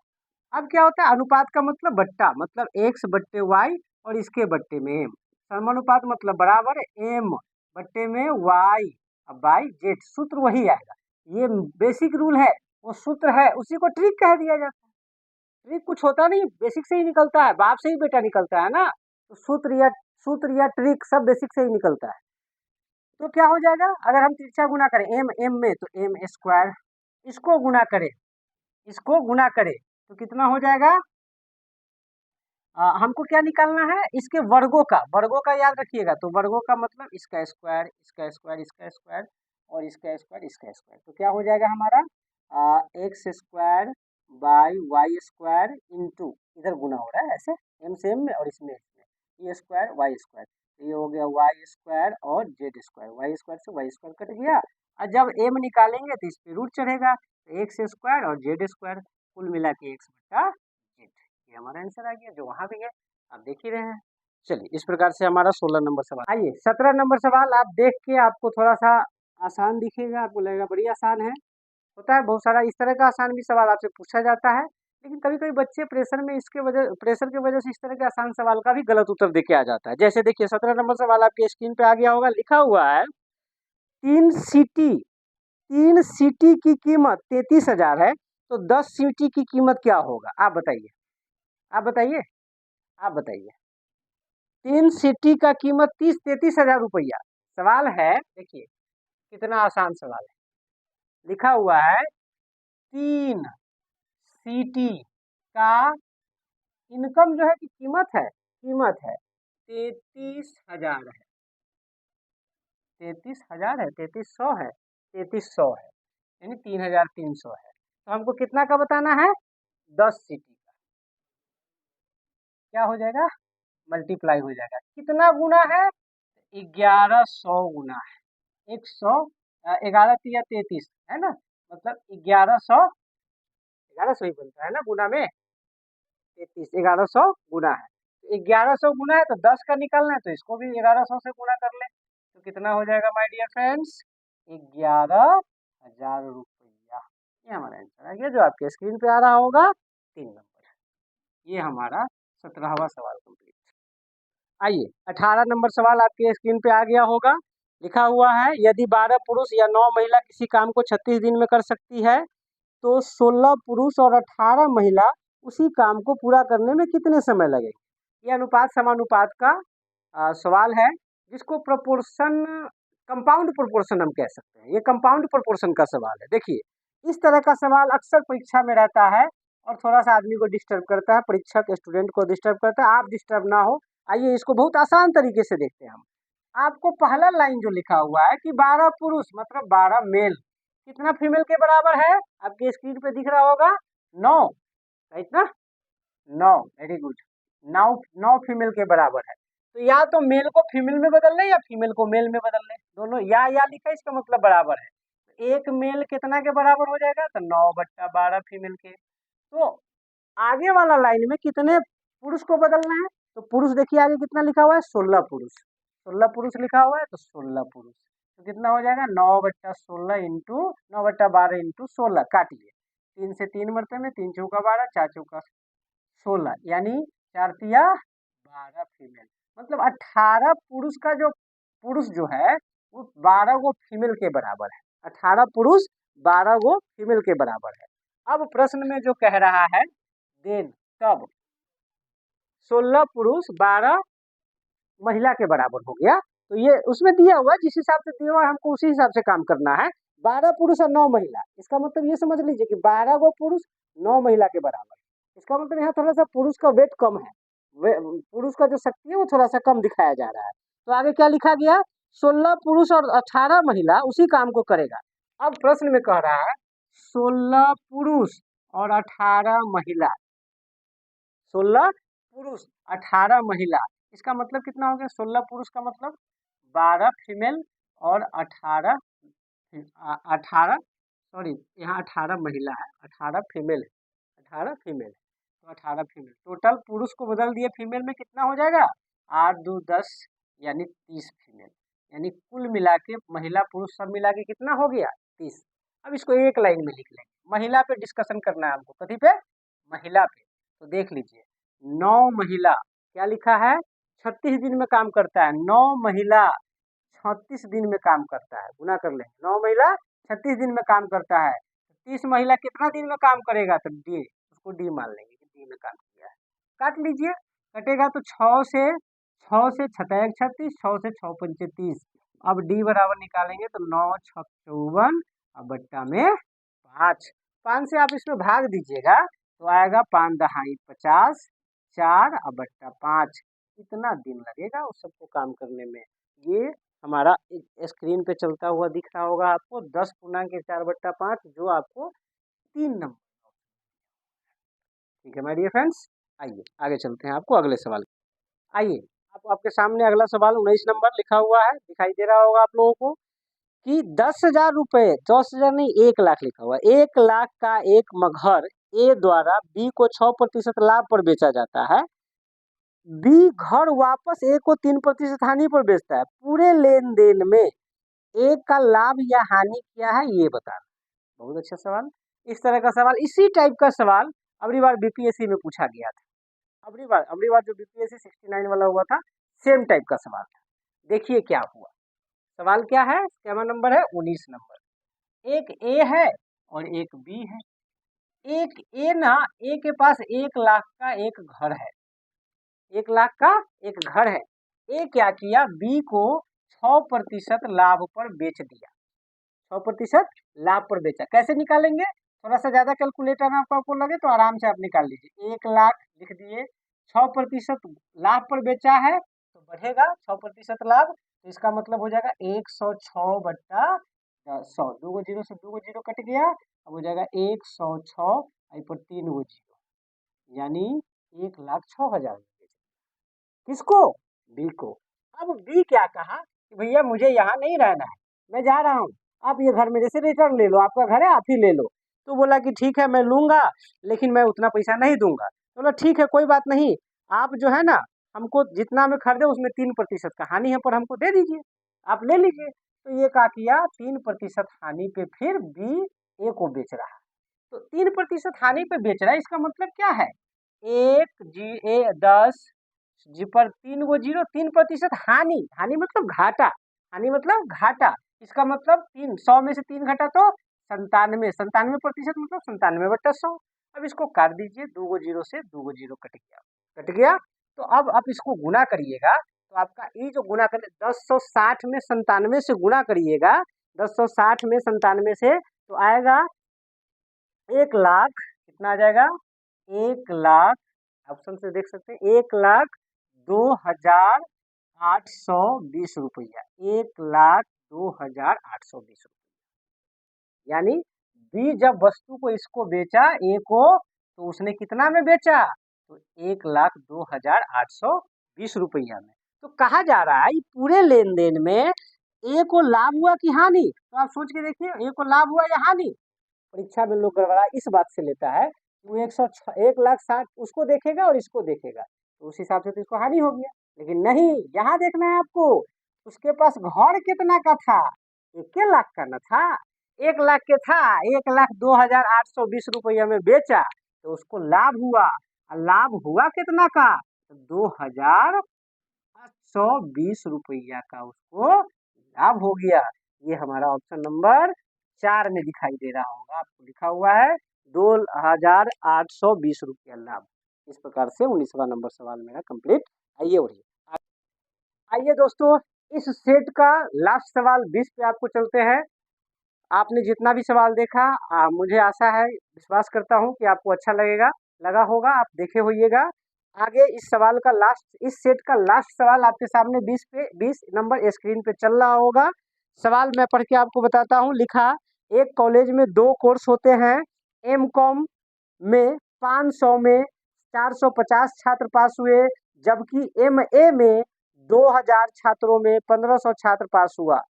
Speaker 1: अब क्या होता है, अनुपात का मतलब बट्टा, मतलब x बट्टे वाई और इसके बट्टे में m, समानुपात मतलब बराबर m बट्टे में y बाई जेड, सूत्र वही आएगा। ये बेसिक रूल है, वो सूत्र है, उसी को ट्रिक कह दिया जाता है। ट्रिक कुछ होता नहीं, बेसिक से ही निकलता है, बाप से ही बेटा निकलता है ना, तो सूत्र या ट्रिक सब बेसिक से ही निकलता है। तो क्या हो जाएगा, अगर हम तिरछा गुना करें m m में तो m स्क्वायर, इसको गुना करें, इसको गुना करें तो कितना हो जाएगा, हमको क्या निकालना है, इसके वर्गों का याद रखिएगा। तो वर्गों का मतलब इसका स्क्वायर, इसका स्क्वायर, इसका स्क्वायर और इसका स्क्वायर, इसका स्क्वायर, तो क्या हो जाएगा हमारा x square by y square into, इधर गुना हो रहा है ऐसे, एम से एम में और इसमें ये स्क्वायर वाई स्क्वायर, ये हो गया वाई स्क्वायर और जेड स्क्वायर, वाई स्क्वायर से वाई स्क्वायर कट गया। और जब एम निकालेंगे तो इस पे रूट चढ़ेगा, तो एक्स स्क्वायर और जेड स्क्वायर, कुल मिला के एक्स बटा जेड, ये हमारा आंसर आ गया जो वहाँ भी है, आप देख ही रहे हैं। चलिए, इस प्रकार से हमारा 16 नंबर सवाल। आइए 17 नंबर सवाल आप देख के आपको थोड़ा सा आसान दिखेगा, आपको लगेगा बड़ी आसान है, होता है बहुत सारा इस तरह का आसान भी सवाल आपसे पूछा जाता है, लेकिन कभी कभी बच्चे प्रेशर की वजह से इस तरह के आसान सवाल का भी गलत उत्तर देके आ जाता है। जैसे देखिए 17 नंबर सवाल आपके स्क्रीन पे आ गया होगा, लिखा हुआ है तीन सीटी तीन सीटी की कीमत 33,000 है, तो 10 सीटी की कीमत क्या होगा? आप बताइए, आप बताइए, आप बताइए। तीन सीटी का कीमत 33,000 रुपया। सवाल है, देखिए कितना आसान सवाल है, लिखा हुआ है तीन सीटी का इनकम जो है कि कीमत है 33,000 है, 33,000 है, 3300 है, 3300 है, यानी 3,300 है। तो हमको कितना का बताना है? 10 सीटी का। क्या हो जाएगा? मल्टीप्लाई हो जाएगा, कितना गुना है? 1100 गुना है, 100, 11 तिया 33 है ना, मतलब 1100 ही बनता है ना गुना में, 33 1100 गुना है, 1100 गुना है तो 10 का निकालना है, तो इसको भी 1100 से गुना कर ले, तो कितना हो जाएगा माय डियर फ्रेंड्स? 11,000 रुपया। ये हमारा आंसर आ गया जो आपके स्क्रीन पे आ रहा होगा, 3 नंबर। ये हमारा 17वां सवाल कंप्लीट। आइए 18 नंबर सवाल आपके स्क्रीन पे आ गया होगा, लिखा हुआ है यदि 12 पुरुष या 9 महिला किसी काम को 36 दिन में कर सकती है, तो 16 पुरुष और 18 महिला उसी काम को पूरा करने में कितने समय लगेगा? ये अनुपात समानुपात का सवाल है, जिसको प्रोपोर्शन, कंपाउंड प्रोपोर्शन हम कह सकते हैं, ये कंपाउंड प्रोपोर्शन का सवाल है। देखिए इस तरह का सवाल अक्सर परीक्षा में रहता है और थोड़ा सा आदमी को डिस्टर्ब करता है, परीक्षक स्टूडेंट को डिस्टर्ब करता है, आप डिस्टर्ब ना हो। आइए इसको बहुत आसान तरीके से देखते हैं हम। आपको पहला लाइन जो लिखा हुआ है कि 12 पुरुष मतलब 12 मेल, कितना फीमेल के बराबर है? आपके स्क्रीन पे दिख रहा होगा 9, राइट ना, 9, वेरी गुड, 9 9 फीमेल के बराबर है। तो या तो मेल को फीमेल में बदल ले या फीमेल को मेल में बदल ले, दोनों या लिखा है, इसका मतलब बराबर है। तो एक मेल कितना के बराबर हो जाएगा? तो 9/12 फीमेल के। तो आगे वाला लाइन में कितने पुरुष को बदलना है? तो पुरुष देखिए आगे कितना लिखा हुआ है, 16 पुरुष, 16 पुरुष लिखा हुआ है, तो 16 पुरुष, तो कितना हो जाएगा 9/16 इंटू 9/12 इंटू 16, काटिए, 3 से 3 मरते में, 3 चौका 12, 4 चौका 16, यानी 4 तिया 12 फीमेल, मतलब 18 पुरुष का जो पुरुष जो है वो 12 गो फीमेल के बराबर है, 18 पुरुष 12 गो फीमेल के बराबर है। अब प्रश्न में जो कह रहा है देन तब 16 पुरुष 12 महिला के बराबर हो गया, तो ये उसमें दिया हुआ है, जिस हिसाब से दिया हुआ है हमको उसी हिसाब से काम करना है। 12 पुरुष और 9 महिला, इसका मतलब ये समझ लीजिए कि 12 गो पुरुष 9 महिला के बराबर, इसका मतलब यहाँ थोड़ा सा पुरुष का वेट कम है, पुरुष का जो शक्ति है वो थोड़ा सा कम दिखाया जा रहा है। तो आगे क्या लिखा गया? 16 पुरुष और 18 महिला उसी काम को करेगा। अब प्रश्न में कह रहा है 16 पुरुष और 18 महिला, 16 पुरुष 18 महिला, इसका मतलब कितना हो गया? 16 पुरुष का मतलब 12 फीमेल और 18 18 सॉरी यहाँ 18 महिला है, 18 फीमेल है, 18 फीमेल है, तो 18 फीमेल, टोटल पुरुष को बदल दिए फीमेल में, कितना हो जाएगा? 8 2 10, यानी 30 फीमेल, यानी कुल मिला के महिला पुरुष सब मिला के कितना हो गया? 30। अब इसको एक लाइन में लिख लेंगे, महिला पे डिस्कशन करना है हमको, कथी पे? महिला पे। तो देख लीजिए 9 महिला, क्या लिखा है? 36 दिन में काम करता है, 9 महिला 36 दिन में काम करता है, गुना कर लेंगे, 9 महिला 36 दिन में काम करता है, 30 महिला कितना दिन में काम करेगा? तो डी, उसको डी मान लेंगे कि डी में काम किया है, काट लीजिए, कटेगा तो 6 से 6 36, 6 से 6 पंचे 30, अब डी बराबर निकालेंगे तो 9 6 54, अब बट्टा में 5, 5 से आप इसमें भाग दीजिएगा तो आएगा 5 दहाई 50, 4 अब बट्टा 5, कितना दिन लगेगा उस सबको काम करने में? ये हमारा स्क्रीन पे चलता हुआ दिख रहा होगा आपको 10 पूर्णांक 4/5, जो आपको 3 नंबर। ठीक है माय डियर फ्रेंड्स, आइए आगे चलते हैं आपको अगले सवाल। आइए आपके सामने अगला सवाल 19 नंबर लिखा हुआ है, दिखाई दे रहा होगा आप लोगों को कि 10,000 रुपए, 10,000 नहीं 1 लाख लिखा हुआ है। 1 लाख का एक मगहर ए द्वारा बी को 6% लाभ पर बेचा जाता है। बी घर वापस ए को 3% हानि पर बेचता है। पूरे लेन देन में ए का लाभ या हानि क्या है ये बताना। बहुत अच्छा सवाल। इस तरह का सवाल, इसी टाइप का सवाल अगली बार बीपीएससी में पूछा गया था। अगली बार जो बीपीएससी 69 वाला हुआ था, सेम टाइप का सवाल था। देखिए क्या हुआ। सवाल क्या है, स्केमा नंबर है 19 नंबर। एक ए है और एक बी है। एक ए ना, ए के पास 1 लाख का एक घर है। 1 लाख का एक घर है। ए क्या किया, बी को 6% लाभ पर बेच दिया। 6% लाभ पर बेचा। कैसे निकालेंगे, थोड़ा सा ज्यादा कैलकुलेटर आपको लगे तो आराम से आप निकाल लीजिए। 1 लाख लिख दिए, 6% लाभ पर बेचा है तो बढ़ेगा 6% लाभ, तो इसका मतलब हो जाएगा 106/100। 2 को 0 कट गया, अब हो जाएगा 106 पर 3 जीरो, यानी 1,06,000। किसको, बी को। अब बी क्या कहा कि भैया मुझे यहाँ नहीं रहना है, मैं जा रहा हूँ, आप ये घर मेरे से रिटर्न ले लो, आपका घर है आप ही ले लो। तो बोला कि ठीक है मैं लूंगा, लेकिन मैं उतना पैसा नहीं दूंगा। तो बोला ठीक है कोई बात नहीं, आप जो है ना हमको जितना में खरीदे उसमें 3% का हानि है पर हमको दे दीजिए, आप ले लीजिए। तो ये क्या किया, 3% हानि पे फिर बी ए को बेच रहा है। तो 3% हानि पे बेच रहा है, इसका मतलब क्या है, 1 जी पर 3 गो जीरो, 3% हानि। हानि मतलब घाटा, हानि मतलब घाटा। इसका मतलब 100 में से 3 घटा तो 97, 97% मतलब 97/100। अब इसको काट दीजिए, 2 गो जीरो से 2 गो जीरो कट गया, कट गया। तो अब आप इसको गुना करिएगा, तो आपका ये जो गुना कर 1060 में 97 से गुना करिएगा, 1060 में 97 से तो आएगा 1 लाख। कितना आ जाएगा, 1 लाख, ऑप्शन से देख सकते हैं, 1,02,820 रुपया। 1,02,820 रुपया। यानी बी जब वस्तु को इसको बेचा ए को, तो उसने कितना में बेचा, तो 1,02,820 रुपया में। तो कहा जा रहा है पूरे लेन देन में ए को लाभ हुआ कि हानि, तो आप सोच के देखिए ए को लाभ हुआ या हानि। परीक्षा में लोग गड़बड़ा इस बात से लेता है, वो 1,60 उसको देखेगा और इसको देखेगा, तो उस हिसाब से तो इसको हानि हो गया। लेकिन नहीं, यहाँ देखना है आपको, उसके पास घर कितना का था, 1 लाख का न था, 1 लाख के था, 1,02,820 रुपया में बेचा तो उसको लाभ हुआ। और लाभ हुआ कितना का, 2,820 रुपया का उसको लाभ हो गया। ये हमारा ऑप्शन नंबर 4 में दिखाई दे रहा होगा, आपको लिखा हुआ है 2,820 रुपया लाभ। इस प्रकार से 19वां नंबर सवाल मेरा कंप्लीट। आइए बढ़िए, आइए दोस्तों इस सेट का लास्ट सवाल 20 पे आपको चलते हैं। आपने जितना भी सवाल देखा, मुझे आशा है, विश्वास करता हूं कि आपको अच्छा लगा होगा, आप देखे होइएगा। आगे इस सवाल का लास्ट, इस सेट का लास्ट सवाल आपके सामने 20 नंबर स्क्रीन पे चल रहा होगा। सवाल मैं पढ़ के आपको बताता हूँ। लिखा, एक कॉलेज में 2 कोर्स होते हैं। एमकॉम में 500 में 450 छात्र पास हुए, जबकि एमए में 2,000 छात्रों में 1,500 छात्र पास हुआ।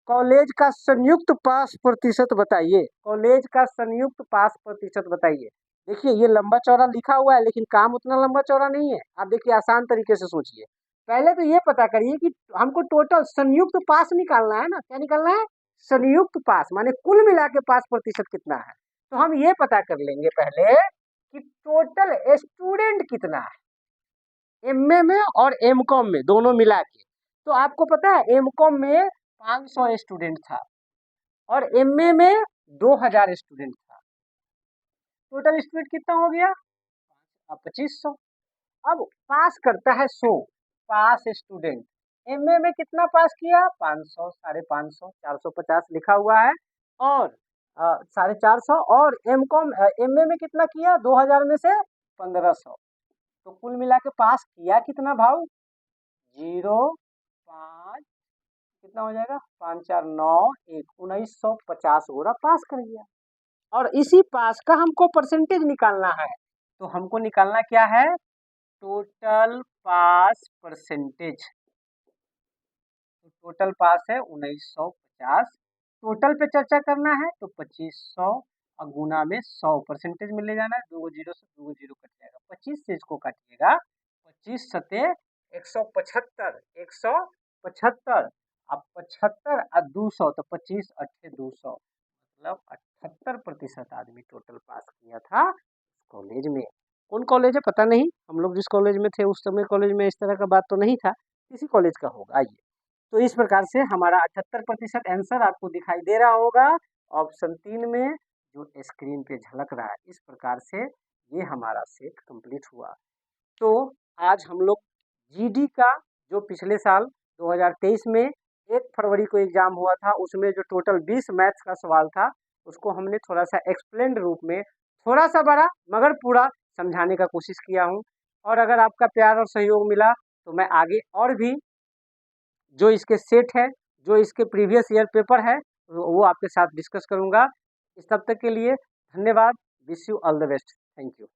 Speaker 1: कॉलेज का संयुक्त पास प्रतिशत बताइए, कॉलेज का संयुक्त पास प्रतिशत बताइए। देखिए ये लंबा चौड़ा लिखा हुआ है, लेकिन काम उतना लंबा चौड़ा नहीं है। आप देखिए आसान तरीके से सोचिए। पहले तो ये पता करिए कि हमको टोटल संयुक्त पास निकालना है ना, क्या निकालना है, संयुक्त पास, माने कुल मिला के पास प्रतिशत कितना है। तो हम ये पता कर लेंगे पहले कि टोटल स्टूडेंट कितना है एमए में और एमकॉम में दोनों मिला के। तो आपको पता है एमकॉम में 500 स्टूडेंट था और एमए में 2,000 स्टूडेंट था। टोटल स्टूडेंट कितना हो गया, 2,500। अब पास करता है 100 पास स्टूडेंट, एमए में कितना पास किया, 500, 550, 450 लिखा हुआ है, और 450, और एमकॉम एमए में कितना किया, 2,000 में से 1,500। तो कुल मिला के पास किया कितना भाव, 0,5, कितना हो जाएगा, 5 4 9 1, 1,950 गोरा पास कर गया। और इसी पास का हमको परसेंटेज निकालना है। तो हमको निकालना क्या है, टोटल पास परसेंटेज। तो टोटल पास है 1950। टोटल पे चर्चा करना है तो 2500 और गुना में 100 परसेंटेज मिले जाना है। 2 जीरो से 2 जीरो कट जाएगा, 25 से इसको काटिएगा, 25 सते 175, 175 अब 75 और 200 तो 25 अट्ठे 200, मतलब 78% आदमी टोटल पास किया था कॉलेज में। कौन कॉलेज है पता नहीं, हम लोग जिस कॉलेज में थे उस समय कॉलेज में इस तरह का बात तो नहीं था, किसी कॉलेज का होगा। आइए, तो इस प्रकार से हमारा 78% आंसर आपको दिखाई दे रहा होगा ऑप्शन 3 में, जो स्क्रीन पे झलक रहा है। इस प्रकार से ये हमारा सेट कंप्लीट हुआ। तो आज हम लोग जीडी का, जो पिछले साल 2023 में 1 फरवरी को एग्जाम हुआ था, उसमें जो टोटल 20 मैथ्स का सवाल था, उसको हमने थोड़ा सा एक्सप्लेन्ड रूप में, थोड़ा सा बड़ा मगर पूरा समझाने का कोशिश किया हूँ। और अगर आपका प्यार और सहयोग मिला तो मैं आगे और भी जो इसके सेट है, जो इसके प्रीवियस ईयर पेपर है, वो आपके साथ डिस्कस करूंगा। इस तब तक के लिए धन्यवाद। Wish you all the best. Thank you.